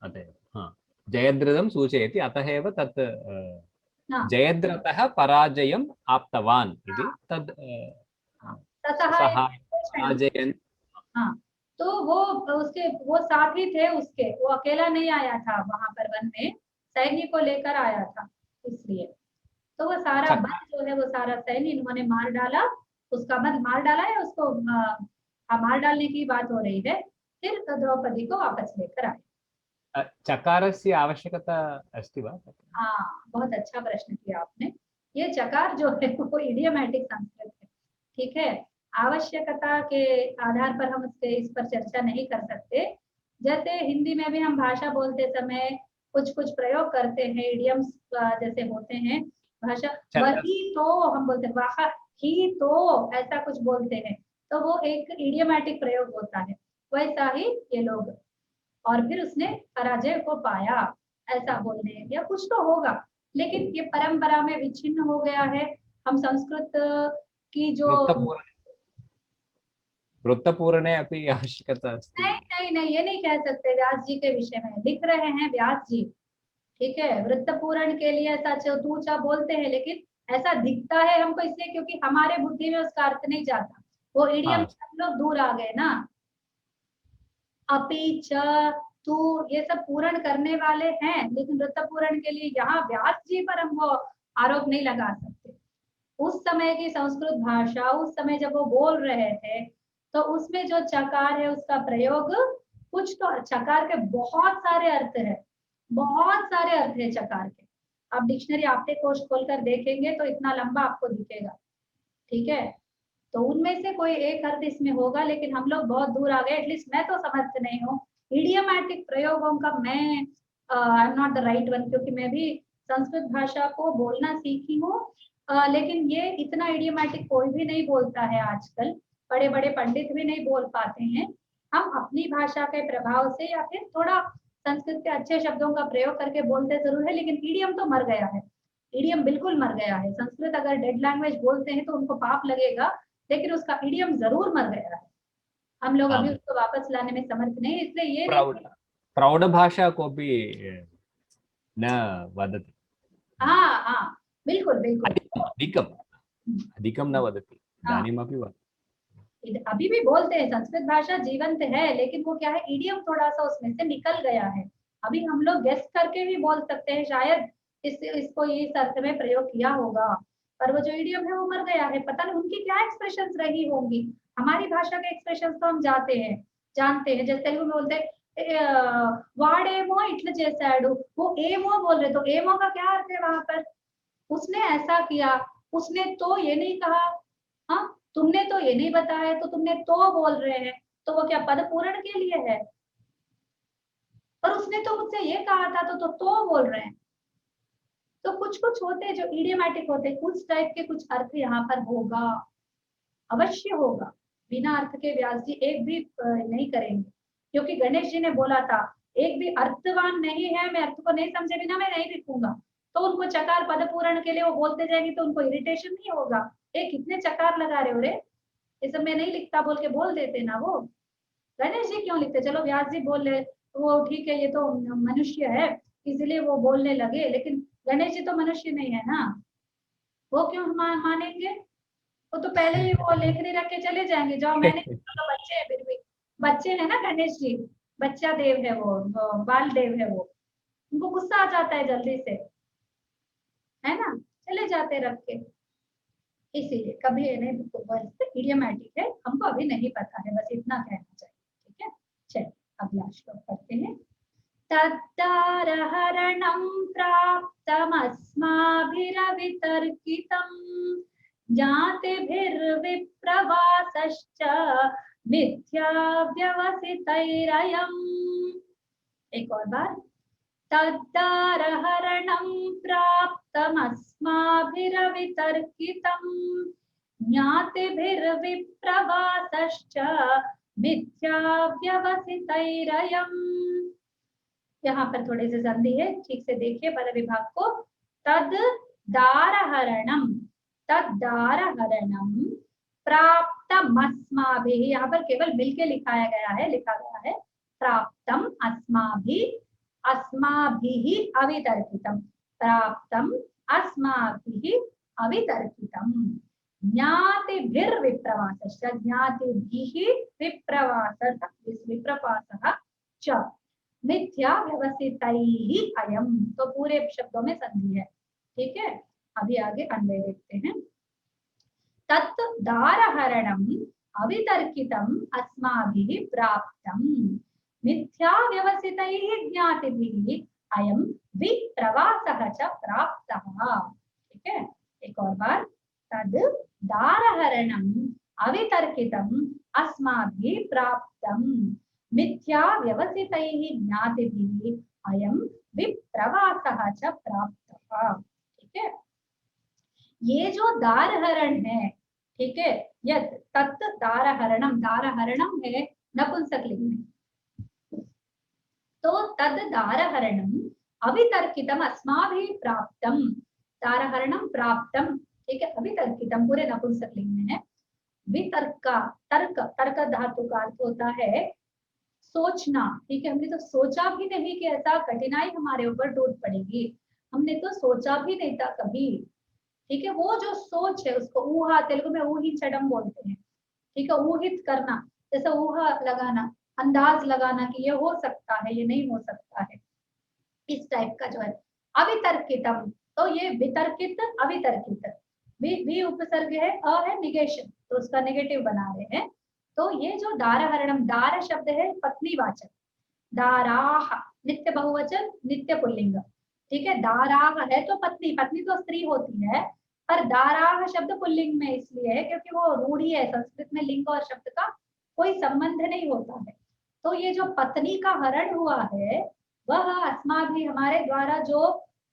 अतः जयद्रथं सूचयति, अतः एव तत् जयद्रथः पराजयम् आप्तवान् इति, तद् पराजयन्। हाँ, तो वो उसके वो साथी थे उसके, वो अकेला नहीं आया था वहां पर वन में, सैन्य को लेकर आया था, इसलिए तो वो सारा बल जो है वो सारा सैन्य इन्होंने मार डाला, उसका बल मार डाला है उसको, मार डालने की बात हो रही है, फिर द्रौपदी को वापस लेकर आए। चकारस्य आवश्यकता अस्ति वा? हाँ, बहुत अच्छा प्रश्न किया आपने। ये चकार जो है वो इडियोमैटिक संस्कृत है, ठीक है, आवश्यकता के आधार पर हम इस पर चर्चा नहीं कर सकते। जैसे हिंदी में भी हम भाषा बोलते समय कुछ कुछ प्रयोग करते हैं, इडियम्स जैसे होते हैं, भाषा वही तो हम बोलते हैं, वाह ही तो ऐसा कुछ बोलते हैं, तो वो एक इडियोमैटिक प्रयोग होता है, वैसा ही ये लोग, और फिर उसने पराजय को पाया ऐसा बोलने या कुछ तो होगा, लेकिन ये परंपरा में विच्छिन्न हो गया है। हम संस्कृत की जो वृत्तपूरणे अपि आवश्यकता अस्ति। नहीं नहीं, ये नहीं कह सकते, व्यास जी के विषय में लिख रहे हैं व्यास जी, ठीक है, वृत्तपूरण के लिए ऐसा चौतूचा बोलते हैं, लेकिन ऐसा दिखता है हमको इसलिए क्योंकि हमारे बुद्धि में उसका अर्थ नहीं जाता, वो इडियम से हम लोग दूर आ गए ना। अपि च तू ये सब पूरण करने वाले हैं, लेकिन वृत्तपूरण के लिए यहाँ व्यास जी पर हम वो आरोप नहीं लगा सकते। उस समय की संस्कृत भाषा, उस समय जब वो बोल रहे थे, तो उसमें जो चकार है उसका प्रयोग, कुछ तो चकार के बहुत सारे अर्थ है, बहुत सारे अर्थ है चकार के, आप डिक्शनरी आपके कोश खोलकर देखेंगे तो इतना लंबा आपको दिखेगा, ठीक है, तो उनमें से कोई एक अर्थ इसमें होगा, लेकिन हम लोग बहुत दूर आ गए, एटलीस्ट मैं तो समझते नहीं हूँ इडियोमैटिक प्रयोगों का, मैं I am not the right one, क्योंकि मैं भी संस्कृत भाषा को बोलना सीखी हूँ, लेकिन ये इतना इडियोमैटिक कोई भी नहीं बोलता है आजकल, बड़े बड़े पंडित भी नहीं बोल पाते हैं। हम अपनी भाषा के प्रभाव से या फिर थोड़ा संस्कृत के अच्छे शब्दों का प्रयोग करके बोलते जरूर है, लेकिन ईडियम तो मर गया है, ईडियम बिल्कुल मर गया है। संस्कृत अगर डेड लैंग्वेज बोलते हैं तो उनको पाप लगेगा, लेकिन उसका ईडियम जरूर मर गया है, हम लोग अभी उसको वापस लाने में समर्थ नहीं, इसलिए ये प्रौढ़ भाषा को भी न वदति। हाँ हाँ बिल्कुल बिल्कुल, अधिकम न वदति, इदानीमपि वदति, अभी भी बोलते हैं, संस्कृत भाषा जीवंत है, लेकिन वो क्या है, ईडियम थोड़ा सा उसमें से निकल गया है। अभी हम लोग गेस करके भी बोल सकते हैं, शायद इसको इस अर्थ में प्रयोग किया होगा, पर वो जो इडियम है वो मर गया है। पता नहीं उनकी क्या एक्सप्रेशंस रही होंगी। हमारी भाषा के एक्सप्रेशंस तो हम जानते हैं। जैसे तेलुगु में बोलते हैं वाडेमो इट्ला चेसाडु, वो एमो बोल रहे, तो एमो का क्या अर्थ है वहां पर? उसने ऐसा किया, उसने तो ये नहीं कहा, हाँ तुमने तो ये नहीं बताया, तो तुमने तो बोल रहे हैं, तो वो क्या पद पूरण के लिए है? और उसने तो मुझसे ये कहा था, तो बोल रहे हैं। तो कुछ कुछ होते हैं जो इडियमेटिक होते हैं, उस टाइप के कुछ अर्थ यहाँ पर होगा, अवश्य होगा। बिना अर्थ के व्यास जी एक भी नहीं करेंगे, क्योंकि गणेश जी ने बोला था एक भी अर्थवान नहीं है, मैं अर्थ को नहीं समझे बिना मैं नहीं लिखूंगा। तो उनको चकार पद पूरण के लिए वो बोलते जाएंगे तो उनको इरिटेशन नहीं होगा, ए कितने चकार लगा रहे हो रे, ये सब मैं नहीं लिखता बोल के बोल देते ना वो। गणेश जी क्यों लिखते? चलो व्यास जी बोल रहे, वो ठीक है, ये तो मनुष्य है इसलिए वो बोलने लगे, लेकिन गणेश जी तो मनुष्य नहीं है ना, वो क्यों मानेंगे? वो तो पहले ही वो लेखनी रख के चले जाएंगे, जाओ मैंने तो बच्चे हैं, फिर भी बच्चे हैं ना गणेश जी, बच्चा देव है वो बाल देव है वो, उनको गुस्सा आ जाता है जल्दी से, है ना, चले जाते रख के। इसीलिए कभी इन्हें इडियमेटिक है, हमको अभी नहीं पता है, बस इतना कहना चाहिए। ठीक है, चलिए अगला श्लोक पढ़ते हैं। तद्दारहरणं प्राप्तमस्माभिरवितर्कितं ज्ञातिभिर्विप्रवासश्च मिथ्याव्यवसितैरयम्। एक और बार, तद्दारहरणं प्राप्तमस्माभिरवितर्कितं ज्ञातिभिर्विप्रवासश्च मिथ्याव्यवसितैरयम्। यहाँ पर थोड़ी सी संधि है, ठीक से देखिए पद विभाग को। तद दारहरणम, तद दारहरणम प्राप्तम अस्माभिः, यहाँ पर केवल मिलके लिखा गया है प्राप्तम अस्माभिः अवितर्कितम, प्राप्तम अस्माभिः अवितर्कितम ज्ञातिभिर्विप्रवासश्च, ज्ञातिभिः विप्रवासः च मिथ्या व्यवसितैहि अयम। तो पूरे शब्दों में संधि है। ठीक है, अभी आगे अन्वय देखते हैं। तत् दारहरणम अवितर्कितम अस्माभिः प्राप्तम मिथ्या व्यवसितैहि ज्ञातिभिः अयम विप्रवासः च प्राप्तः। ठीक है, एक और बार, तद दारहरणम अवितर्कितम अस्माभिः प्राप्तम मिथ्या व्यवसितैहि ज्ञातिभिः अयम विप्रवासः च प्राप्तः। ठीक है, ये जो दारहरण है, ठीक है, यद तत् दारहरणम, दारहरणम है नपुंसकलिंग में, तो तद दारहरणम अवितर्कितम अस्माभिः प्राप्तम, दारहरणम प्राप्तम, ठीक है, अवितर्कितम पूरे नपुंसकलिंग में है। वितर्क, तर्क, तर्क धातु का अर्थ होता है सोचना। ठीक है, हमने तो सोचा भी नहीं कि ऐसा कठिनाई हमारे ऊपर टूट पड़ेगी, हमने तो सोचा भी नहीं था कभी। ठीक है, वो जो सोच है उसको ऊहा, तेलुगु में ऊही चडम बोलते हैं। ठीक है, ऊहित करना, जैसे ऊहा लगाना, अंदाज लगाना कि ये हो सकता है, ये नहीं हो सकता है, इस टाइप का जो है। अवितर्कितम, तो ये वितर्कित अवितर्कित, भी उपसर्ग है, अ है निगेशन, तो उसका नेगेटिव बना रहे हैं। तो ये जो दारहरणम, दार शब्द है पत्नीवाचक, दाराह नित्य बहुवचन नित्य पुल्लिंग। ठीक है, दाराह है तो पत्नी, पत्नी तो स्त्री होती है, पर दाराह शब्द पुल्लिंग में इसलिए है क्योंकि वो रूढ़ी है, संस्कृत में लिंग और शब्द का कोई संबंध नहीं होता है। तो ये जो पत्नी का हरण हुआ है वह अस्माभिः, हमारे द्वारा जो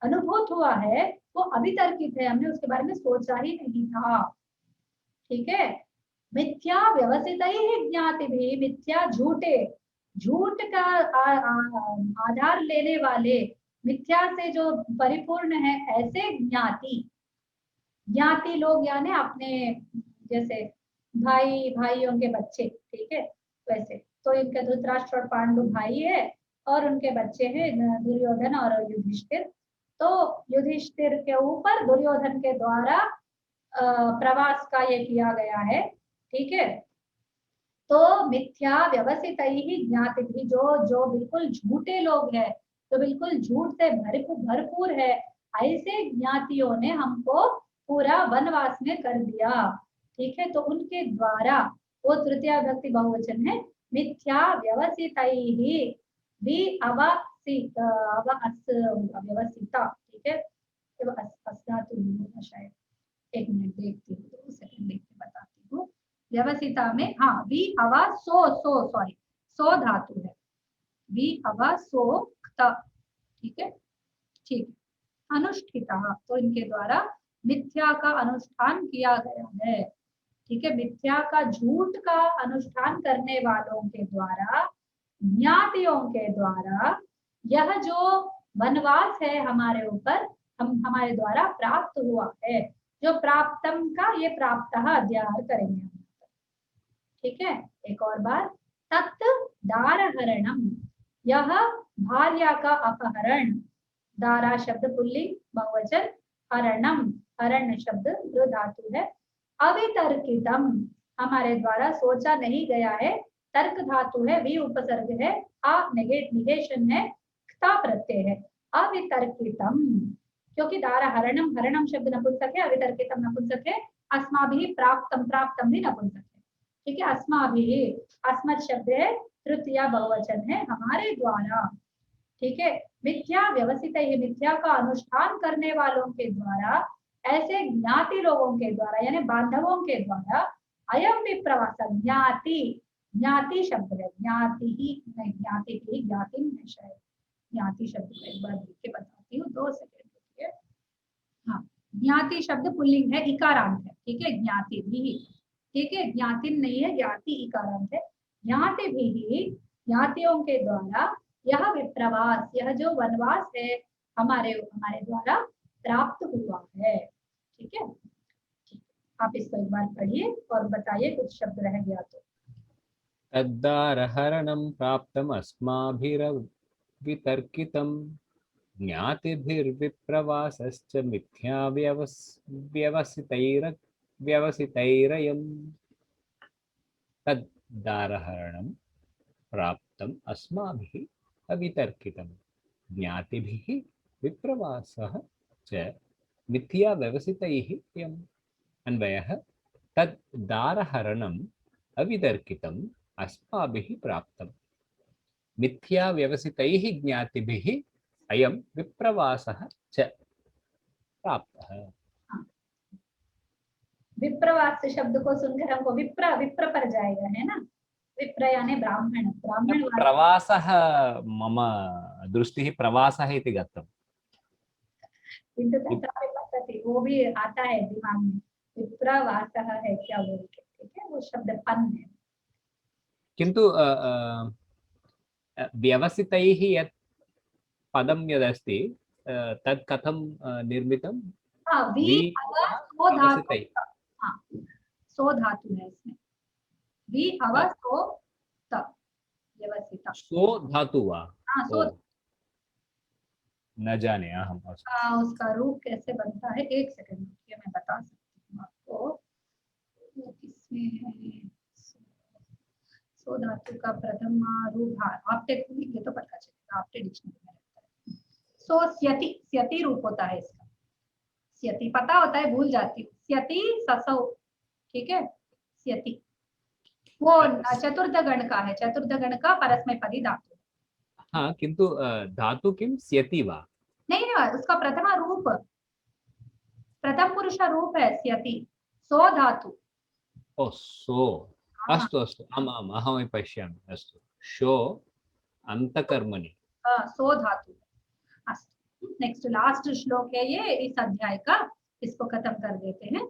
अनुभूत हुआ है वो अवितर्कित है, हमने उसके बारे में सोचा ही नहीं था। ठीक है, मिथ्या व्यवसितैहि ज्ञातिभिः, मिथ्या झूठे, झूठ का आधार लेने वाले, मिथ्या से जो परिपूर्ण है ऐसे ज्ञाति, ज्ञाति लोग यानी अपने जैसे भाई भाइयों के बच्चे। ठीक है, वैसे तो इनके धृतराष्ट्र और पांडु भाई है और उनके बच्चे हैं दुर्योधन और युधिष्ठिर। तो युधिष्ठिर के ऊपर दुर्योधन के द्वारा प्रवास का ये किया गया है। ठीक है, तो मिथ्या व्यवसितैहि ज्ञातिभिः, जो बिल्कुल झूठे लोग हैं, तो बिल्कुल झूठ से भरपूर है, ऐसे ज्ञातियों ने हमको पूरा वनवास में कर दिया, ठीक है। तो उनके द्वारा, वो तृतीया विभक्ति बहुवचन है, मिथ्या व्यवसितैहि अव्यवसिता, ठीक है। अस्नातु नहीं होगा शायद, एक मिनट देखती हूँ, 2 सेकंड देख के बताती हूँ। व्यवसिता में हाँ वी अवा सो सॉरी सो धातु है, वी अवा सो ठीक है, ठीक है। अनुष्ठिता, तो इनके द्वारा मिथ्या का अनुष्ठान किया गया है, ठीक है। मिथ्या का, झूठ का अनुष्ठान करने वालों के द्वारा, ज्ञातियों के द्वारा यह जो वनवास है हमारे ऊपर, हमारे द्वारा प्राप्त हुआ है। जो प्राप्तम का ये प्राप्त अध्याय करेंगे, ठीक है। एक और बार, तत् दारहरणम, यह भार्या का अपहरण, दारा शब्द पुल्लिंग बहुवचन, हरणम हरण शब्द जो धातु है, अवितर्कितम हमारे द्वारा सोचा नहीं गया है, तर्क धातु है, वी उपसर्ग है, आ निगेशन है, क्ता प्रत्यय है, अवितर्कितम, क्योंकि दारा हरणम, हरणम शब्द नपुंसक है, अवितर्कितम नपुंसक है, अस्माभिः प्राप्तम, प्राप्तम भी नपुंसक है, ठीक है। अस्माभिः, अस्मत् शब्द है, तृतीया बहुवचन है, हमारे द्वारा, ठीक है। मिथ्या व्यवसित, मिथ्या का अनुष्ठान करने वालों के द्वारा, ऐसे ज्ञाति लोगों के द्वारा यानी बांधवों के द्वारा, अयम विप्रवास, ज्ञाति, ज्ञाति शब्द है, ज्ञाति ही नहीं, ज्ञाति की ज्ञाति है शायद, ज्ञाति शब्द को एक बार देख के बताती हूँ, 2 सेकंड रुकिए। हाँ, ज्ञाति शब्द पुल्लिंग है, इकारांत है, ठीक है। ज्ञाति भी, ठीक है, ज्ञातिन नहीं है, ज्ञाति इकारांत है। ज्ञाति भी, ज्ञातियों के द्वारा यह विप्रवास, यह जो वनवास है हमारे द्वारा प्राप्त हुआ है, ठीक है। आप इसको एक बार पढ़िए और बताइए, कुछ शब्द रह गया तो। तद्दारहरणं प्राप्तम् अस्माभिरवितर्कितं ज्ञातिभिर्विप्रवासश्च मिथ्या व्यवसितैरयम्। तद्दारहरणं प्राप्तम् अस्माभिः अवितर्कितं ज्ञातिभिः विप्रवासः च मिथ्या व्यवसितैः यम्। अन्वयः, तद्दारहरणम् अवितर्कितम् अस्माभिः प्राप्तम् मिथ्या व्यवसितैः ज्ञातिभिः अयं विप्रवासः च प्राप्तः। विप्रवास शब्द को सुनकर हमको विप्र पर जाएगा, है ना। विप्र यानी ब्राह्मण, ब्राह्मण प्रवासः, मम दृष्टिः प्रवासः इति गतम्, किंतु तत्रापि पतति, वो भी आता है दिमाग में, विप्रवासः है क्या बोल के, ठीक है। वो शब्द पन है, किन्तु व्यवसितैः यत् पदं यदस्ति तत् कथं निर्मितं? हाँ, वी अवा सो धातु, हाँ सो धातु है इसमें, वी अवा सो त व्यवसिता, सो धातु वा? हाँ सो, न जाने अहम। उसका रूप कैसे बनता है, एक सेकंड रुकिए, मैं बता सकती हूँ आपको। वो किसमें है सो धातु का प्रथम रूप, हाँ आपटे लिखेंगे तो पता चलेगा, आपटे डिक्शनरी में रहता है। सो स्यति, स्यति रूप होता है इसका, स्यति पता होता है, भूल जाती हूँ, स्यति ससौ, ठीक है। स्यति वो चतुर्थ गण का है, चतुर्थ गण का परस्मैपदी धातु। हाँ, किंतु धातु किम स्यति वा? नहीं नहीं, उसका प्रथमा रूप, प्रथम पुरुष रूप है स्यति, सो धातु। ओ सो, अस्तु अस्तु, आम् आम्, अहमपि पश्यामि, अस्तु। शो अंतकर्मणि, सो धातु। अस्तु, नेक्स्ट लास्ट श्लोक है ये इस अध्याय का, इसको खत्म कर देते हैं।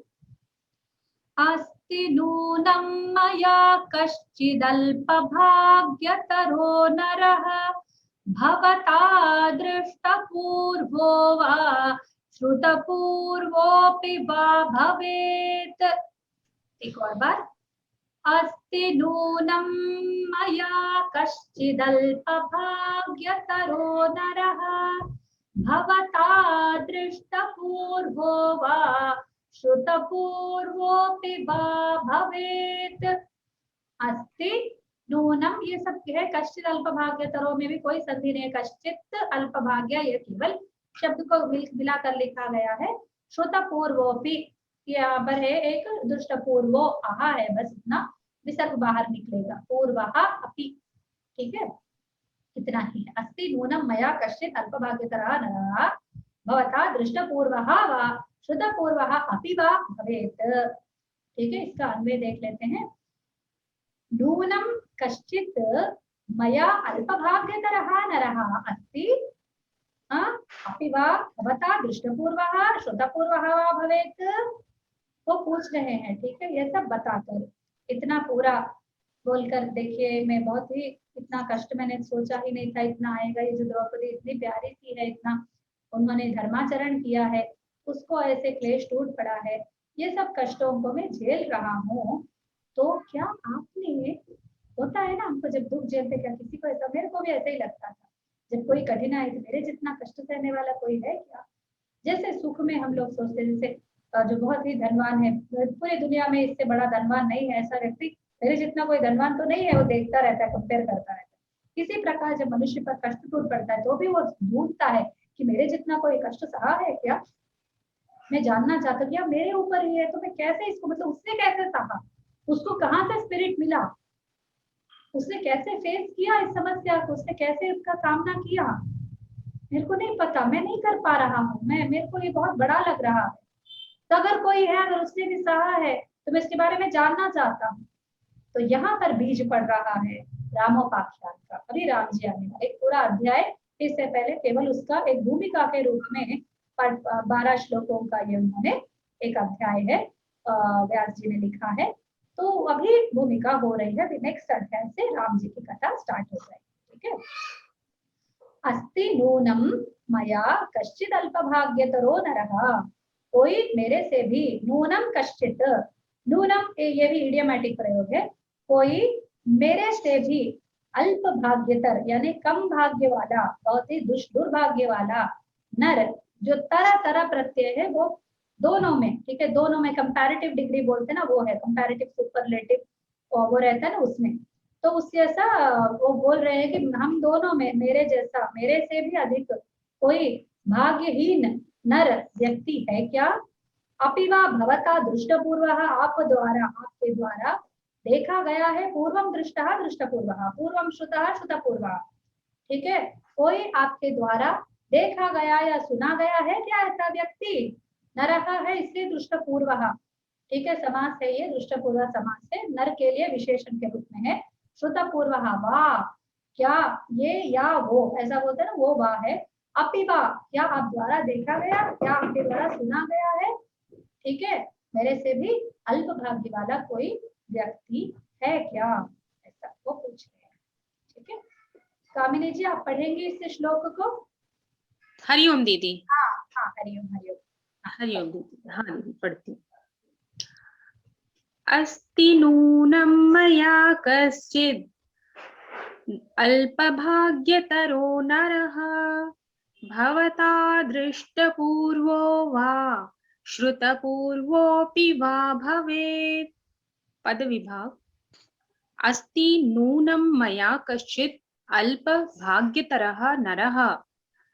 अस्ति नूनं मया कश्चिदल्पभाग्यतरो नरः भवता दृष्टपूर्वो वा श्रुतपूर्वोऽपि वा भवेत्। एक और बार, अस्ति नूनं मया कश्चिदल्पभाग्यतरो नरः भवता दृष्टपूर्वो वा श्रुतपूर्वोऽपि वा भवेत्। अस्ति नूनम, ये सब है कश्चित अल्पभाग्यतरो में भी कोई संधि नहीं है, कश्चित अल्पभाग्य, ये केवल शब्द को मिलाकर लिखा गया है। श्रुत पूर्वोपि यहाँ पर है एक दृष्ट पूर्वो आहा है, बस इतना विसर्ग बाहर निकलेगा, पूर्वः अपि, ठीक है, इतना ही है। अस्ति नूनं मया कश्चित् अल्पभाग्यतरः नरः भवता दृष्टपूर्वः वा श्रुतपूर्वः अपि वा भवेत्। ठीक है, इसका अन्वय देख लेते हैं। नूनं कश्चित् मया अल्पभाग्यतरः नरः अस्ति अपि वा भवता दृष्टपूर्वः श्रुतपूर्वः वा भवेत्, वो पूछ रहे हैं। ठीक है, ये सब बताकर इतना पूरा बोलकर देखिए, मैं बहुत ही इतना कष्ट मैंने सोचा ही नहीं था इतना आएगा। ये जो द्रौपदी इतनी प्यारी सी है, इतना उन्होंने धर्माचरण किया है, उसको ऐसे क्लेश टूट पड़ा है, ये सब कष्टों को मैं झेल रहा हूँ। तो क्या आपने, होता है ना हमको जब दुख झेलते, क्या किसी को ऐसा, मेरे को भी ऐसा ही लगता था जब कोई कठिनाई, तो मेरे जितना कष्ट सहने वाला कोई है क्या। जैसे सुख में हम लोग सोचते, जैसे जो बहुत ही धनवान है, पूरी दुनिया में इससे बड़ा धनवान नहीं है ऐसा व्यक्ति, मेरे जितना कोई धनवान तो नहीं है, वो देखता रहता है, कंपेयर करता रहता है। इसी प्रकार जब मनुष्य पर कष्ट टूट पड़ता है तो भी वो ढूंढता है कि मेरे जितना कोई कष्ट सहा है क्या। मैं जानना चाहता हूँ मेरे ऊपर ही है तो मैं कैसे इसको, मतलब उसने कैसे सहा, उसको कहाँ से स्पिरिट मिला, उसने कैसे फेस किया इस समस्या को, उसने कैसे उसका सामना किया, मेरे को नहीं पता, मैं नहीं कर पा रहा हूँ, मेरे को ये बहुत बड़ा लग रहा है। तो अगर कोई है, अगर उसने भी सहा है तो मैं इसके बारे में जानना चाहता हूँ। तो यहाँ पर बीज पड़ रहा है रामोपाख्यान का। अभी राम जी आने वाले, एक पूरा अध्याय, इससे पहले केवल उसका एक भूमिका के रूप में 12 श्लोकों का ये उन्होंने एक अध्याय है, व्यास जी ने लिखा है। तो अभी भूमिका हो रही है, नेक्स्ट अध्याय से राम जी की कथा स्टार्ट हो जाएगी। ठीक है, अस्ति नूनम मया कश्चित् अल्पभाग्यतरो नरः, कोई मेरे से भी, नूनम कश्चित्, नूनम ये भी इडियोमैटिक प्रयोग है, कोई मेरे से भी अल्प भाग्यतर यानी कम भाग्य वाला, बहुत ही दुर्भाग्य वाला, नर, जो तरह तरह प्रत्यय है वो दोनों में, ठीक है, दोनों में कंपैरेटिव डिग्री बोलते हैं ना, वो है कंपैरेटिव सुपरलेटिव, वो रहता है ना उसमें। तो उससे ऐसा वो बोल रहे हैं कि हम दोनों में, मेरे जैसा, मेरे से भी अधिक कोई भाग्यहीन नर व्यक्ति है क्या। अपिवा भवता दृष्टपूर्वः, आप द्वारा, आपके द्वारा देखा गया है, पूर्वम दृष्टः दृष्टपूर्वः, पूर्वम श्रुतः श्रुतपूर्वः, ठीक है, कोई आपके द्वारा देखा गया या सुना गया है क्या ऐसा व्यक्ति। नरः है इसलिए दृष्टपूर्वः, ठीक है, समास है ये, दृष्टपूर्व समास है, नर के लिए विशेषण के रूप में है। श्रुतपूर्वः वाह, क्या ये या वो, ऐसा बोलते हैं ना, वो वाह है। अपिवा, क्या आप द्वारा देखा गया, क्या आपके द्वारा सुना गया है, ठीक है, मेरे से भी अल्प भाग्य वाला कोई व्यक्ति है क्या, ऐसा वो पूछ रहे हैं। ठीक है, कामिनी जी आप पढ़ेंगे इस श्लोक को। हरिओम दीदी। हाँ हाँ, हरिओम हरिओम। हरिओम दीदी, हाँ दीदी पढ़ती। अस्ति नूनं मया कश्चित् अल्पभाग्यतरो नरः भवता दृष्टपूर्वो वा श्रुतपूर्वोऽपि वा भवेत्। पद विभाग। अस्ति नूनं मया कश्चित् अल्पभाग्यतरः नरः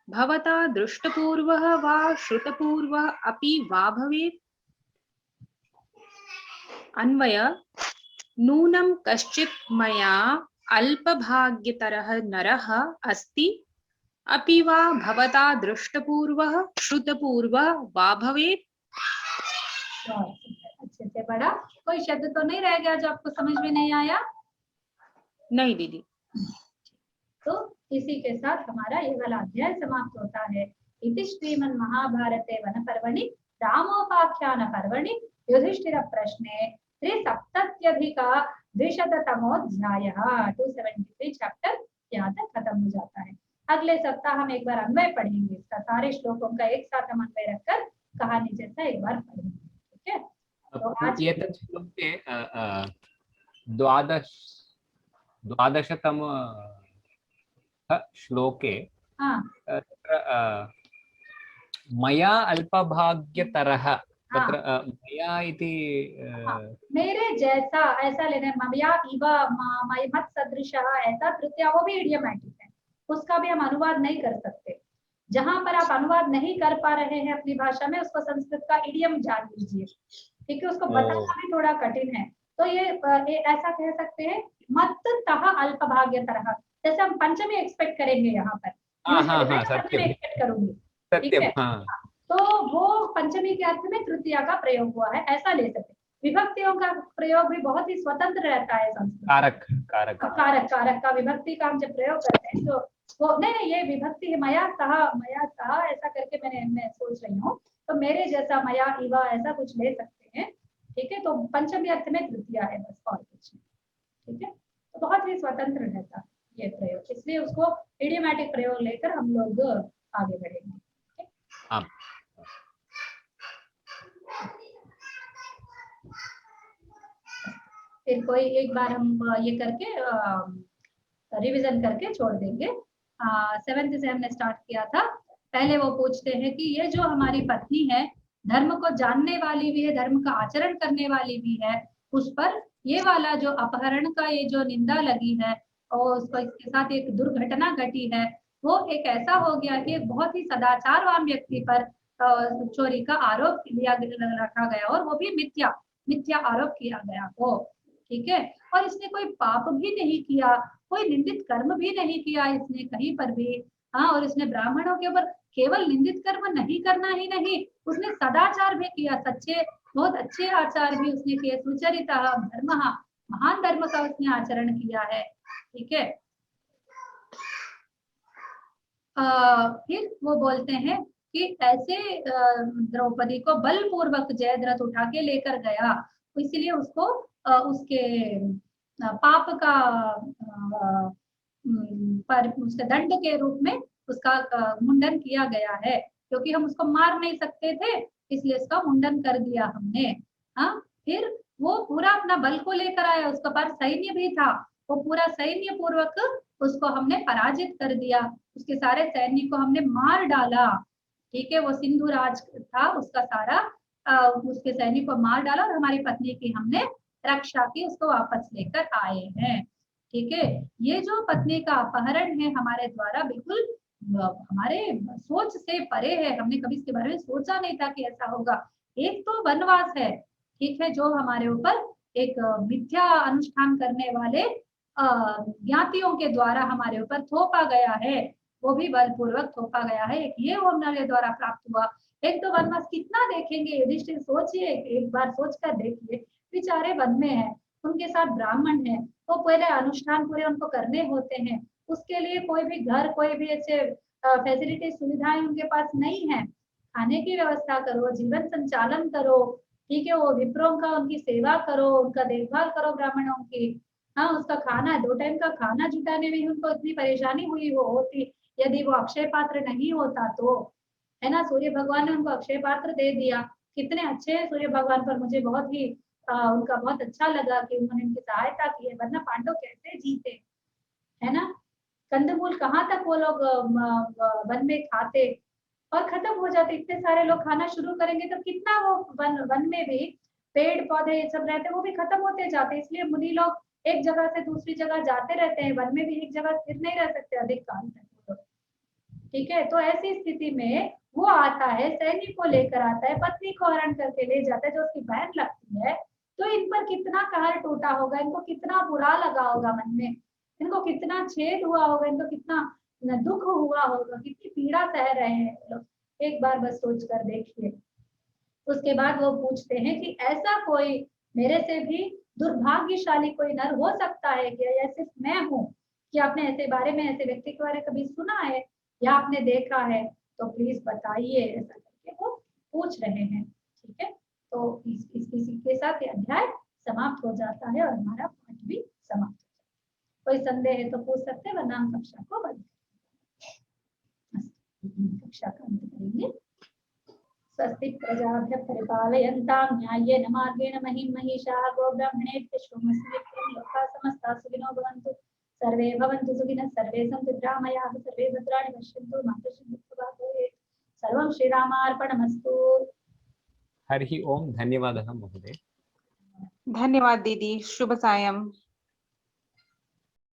भवता दृष्टपूर्वः वा श्रुतपूर्वः अपि वा भवेत्। अन्वय। नूनं कश्चित् मया अल्पभाग्यतरः नरः अस्ति अपि वा भवता दृष्टपूर्वः श्रुतपूर्वः वा भवेत्। अच्छे से पढ़ा, कोई शब्द तो नहीं रह गया जो आपको समझ में नहीं आया? नहीं दीदी। तो इसी के साथ हमारा ये वाला अध्याय समाप्त होता है। इति श्रीमन् महाभारते वन पर्वणि रामोपाख्यान पर्वणि युधिष्ठिर प्रश्ने 370-द्विशततमोऽध्यायः 273 चैप्टर यहाँ तक खत्म हो जाता है। अगले सप्ताह हम एक बार अन्वय पढ़ेंगे इसका, सारे श्लोकों का एक साथ हम अन्वय रखकर कहानी जैसा एक बार पढ़ेंगे। ठीक है, तो आज एतत् श्लोके 12तम श्लोके मया अल्पभाग्यतरः, तत्र मया इति मेरे जैसा ऐसा लेना है, मया इव मत सदृशः, ऐसा तृतीया वो भी इडियोमैटिक है, उसका भी हम अनुवाद नहीं कर सकते। जहां पर आप अनुवाद नहीं कर पा रहे हैं अपनी भाषा में, उसको संस्कृत का इडियम जान लीजिए, ठीक है, उसको बताना भी थोड़ा कठिन है। तो ये ऐसा कह सकते हैं, मत तह अल्पभाग्य तरह, जैसे हम पंचमी एक्सपेक्ट करेंगे यहाँ पर, मैं पंचमी एक्सपेक्ट करूंगी, ठीक है, तो वो पंचमी के अर्थ में तृतीया का प्रयोग हुआ है, ऐसा ले सकते। विभक्तियों का प्रयोग भी बहुत ही स्वतंत्र रहता है संस्कृत। कारक कारक कारक कारक का विभक्ति का हम जब प्रयोग करते हैं तो वो नहीं, ये विभक्ति है, मया सह ऐसा करके मैं सोच रही हूँ, तो मेरे जैसा मया इवा ऐसा कुछ ले सकते हैं, ठीक है। तो पंचमी अर्थ में तृतीया है, बस और कुछ नहीं, ठीक है। तो बहुत ही स्वतंत्र रहता है ये प्रयोग, इसलिए उसको इडियोमैटिक प्रयोग लेकर हम लोग आगे बढ़ेंगे। फिर कोई एक बार हम ये करके रिवीजन करके छोड़ देंगे। 7th से हमने स्टार्ट किया था। पहले वो पूछते हैं कि ये जो हमारी पत्नी है, धर्म को जानने वाली भी है, धर्म का आचरण करने वाली भी है, उस पर ये वाला जो अपहरण का ये जो निंदा लगी है और उसको इसके साथ एक दुर्घटना घटी है, वो एक ऐसा हो गया कि एक बहुत ही सदाचारवान व्यक्ति पर चोरी का आरोप रखा गया और वो भी मिथ्या आरोप किया गया हो, ठीक है। और इसने कोई पाप भी नहीं किया, कोई निंदित कर्म भी नहीं किया इसने कहीं पर भी। हाँ, और इसने ब्राह्मणों के ऊपर केवल निंदित कर्म नहीं करना ही नहीं, उसने सदाचार भी किया, सच्चे बहुत अच्छे आचार भी उसने किए, सुचरिता धर्म, महान धर्म का उसने आचरण किया है, ठीक है। फिर वो बोलते हैं कि ऐसे द्रौपदी को बलपूर्वक जयद्रथ उठा के लेकर गया, तो इसलिए उसको उसके पाप का पर उसके दंड के रूप में उसका मुंडन किया गया है, क्योंकि हम उसको मार नहीं सकते थे, इसलिए उसका मुंडन कर दिया हमने। हाँ, फिर वो पूरा अपना बल को लेकर आया, उसका पास सैन्य भी था, वो पूरा सैन्य पूर्वक उसको हमने पराजित कर दिया, उसके सारे सैन्य को हमने मार डाला, ठीक है। वो सिंधु राज था, उसका सारा उसके सैनिक को मार डाला और हमारी पत्नी की हमने रक्षा की, उसको वापस लेकर आए हैं, ठीक है। ये जो पत्नी का अपहरण है हमारे द्वारा बिल्कुल हमारे सोच से परे है, हमने कभी इसके बारे में सोचा नहीं था कि ऐसा होगा। एक तो वनवास है, ठीक है, जो हमारे ऊपर एक मिथ्या अनुष्ठान करने वाले ज्ञातियों के द्वारा हमारे ऊपर थोपा गया है, वो भी बलपूर्वक थोपा गया है, एक ये हमारे द्वारा प्राप्त हुआ। एक तो वनवास कितना देखेंगे युधिष्ठिर, सोचिए, एक बार सोच कर देखिए, बेचारे वन में है, उनके साथ ब्राह्मण है, तो पूरे अनुष्ठान पूरे उनको करने होते हैं, उसके लिए कोई भी घर, कोई भी ऐसे फैसिलिटी सुविधाएं उनके पास नहीं है, खाने की व्यवस्था करो, जीवन संचालन करो, ठीक है, वो विप्रों का उनकी सेवा करो, उनका देखभाल करो ब्राह्मणों की। हाँ, उसका खाना 2 टाइम का खाना जुटाने में उनको इतनी परेशानी हुई होती, यदि वो अक्षय पात्र नहीं होता तो, है ना। सूर्य भगवान ने उनको अक्षय पात्र दे दिया, कितने अच्छे हैं सूर्य भगवान पर, मुझे बहुत ही उनका बहुत अच्छा लगा कि उन्होंने उनकी सहायता की है, वरना पांडव कैसे जीते, है ना। कंदमूल कहाँ तक वो लोग वन में खाते और खत्म हो जाते, इतने सारे लोग खाना शुरू करेंगे तो कितना वो वन में भी पेड़ पौधे ये सब रहते वो भी खत्म होते जाते, इसलिए मुनि लोग एक जगह से दूसरी जगह जाते रहते हैं, वन में भी एक जगह स्थिर नहीं रह सकते अधिक काल तक, ठीक है। तो ऐसी स्थिति में वो आता है, सैनिक को लेकर आता है, पत्नी को हरण करके ले जाता है, जो उसकी बहन लगती है, तो इन पर कितना कहर टूटा होगा, इनको कितना बुरा लगा होगा मन में, इनको कितना छेद हुआ होगा, इनको कितना दुख हुआ होगा, कितनी पीड़ा सह रहे हैं लोग, एक बार बस सोच कर देखिए। उसके बाद वो पूछते हैं कि ऐसा कोई मेरे से भी दुर्भाग्यशाली कोई नर हो सकता है क्या, या सिर्फ मैं हूँ, कि आपने ऐसे बारे में, ऐसे व्यक्ति के बारे में कभी सुना है या आपने देखा है, तो प्लीज बताइए, ऐसा करके वो पूछ रहे हैं, ठीक है। तो इसी के साथ ये अध्याय समाप्त हो जाता है और हमारा पाठ भी समाप्त हो जाता है। कोई संदेह है तो पूछ सकते हैं, वरना हम कक्षा को बंद कक्षा का अंत करेंगे। स्वस्ति प्रजाभ्यः परिपालयन्तां न्याय्येन मार्गेण महीं महिषाः गोब्राह्मणेभ्यः शुभमस्तु नित्यं लोकाः समस्ताः सुखिनो भवन्तु सर्वे भवन्तु सुखिनः सर्वे सन्तु निरामयाः सर्वे भद्राणि पश्यन्तु मा कश्चित् दुःखभाग् भवेत्। सर्वं श्रीरामार्पणमस्तु। हरिः ओम, धन्यवादः महोदय। धन्यवाद दीदी, शुभ सायं।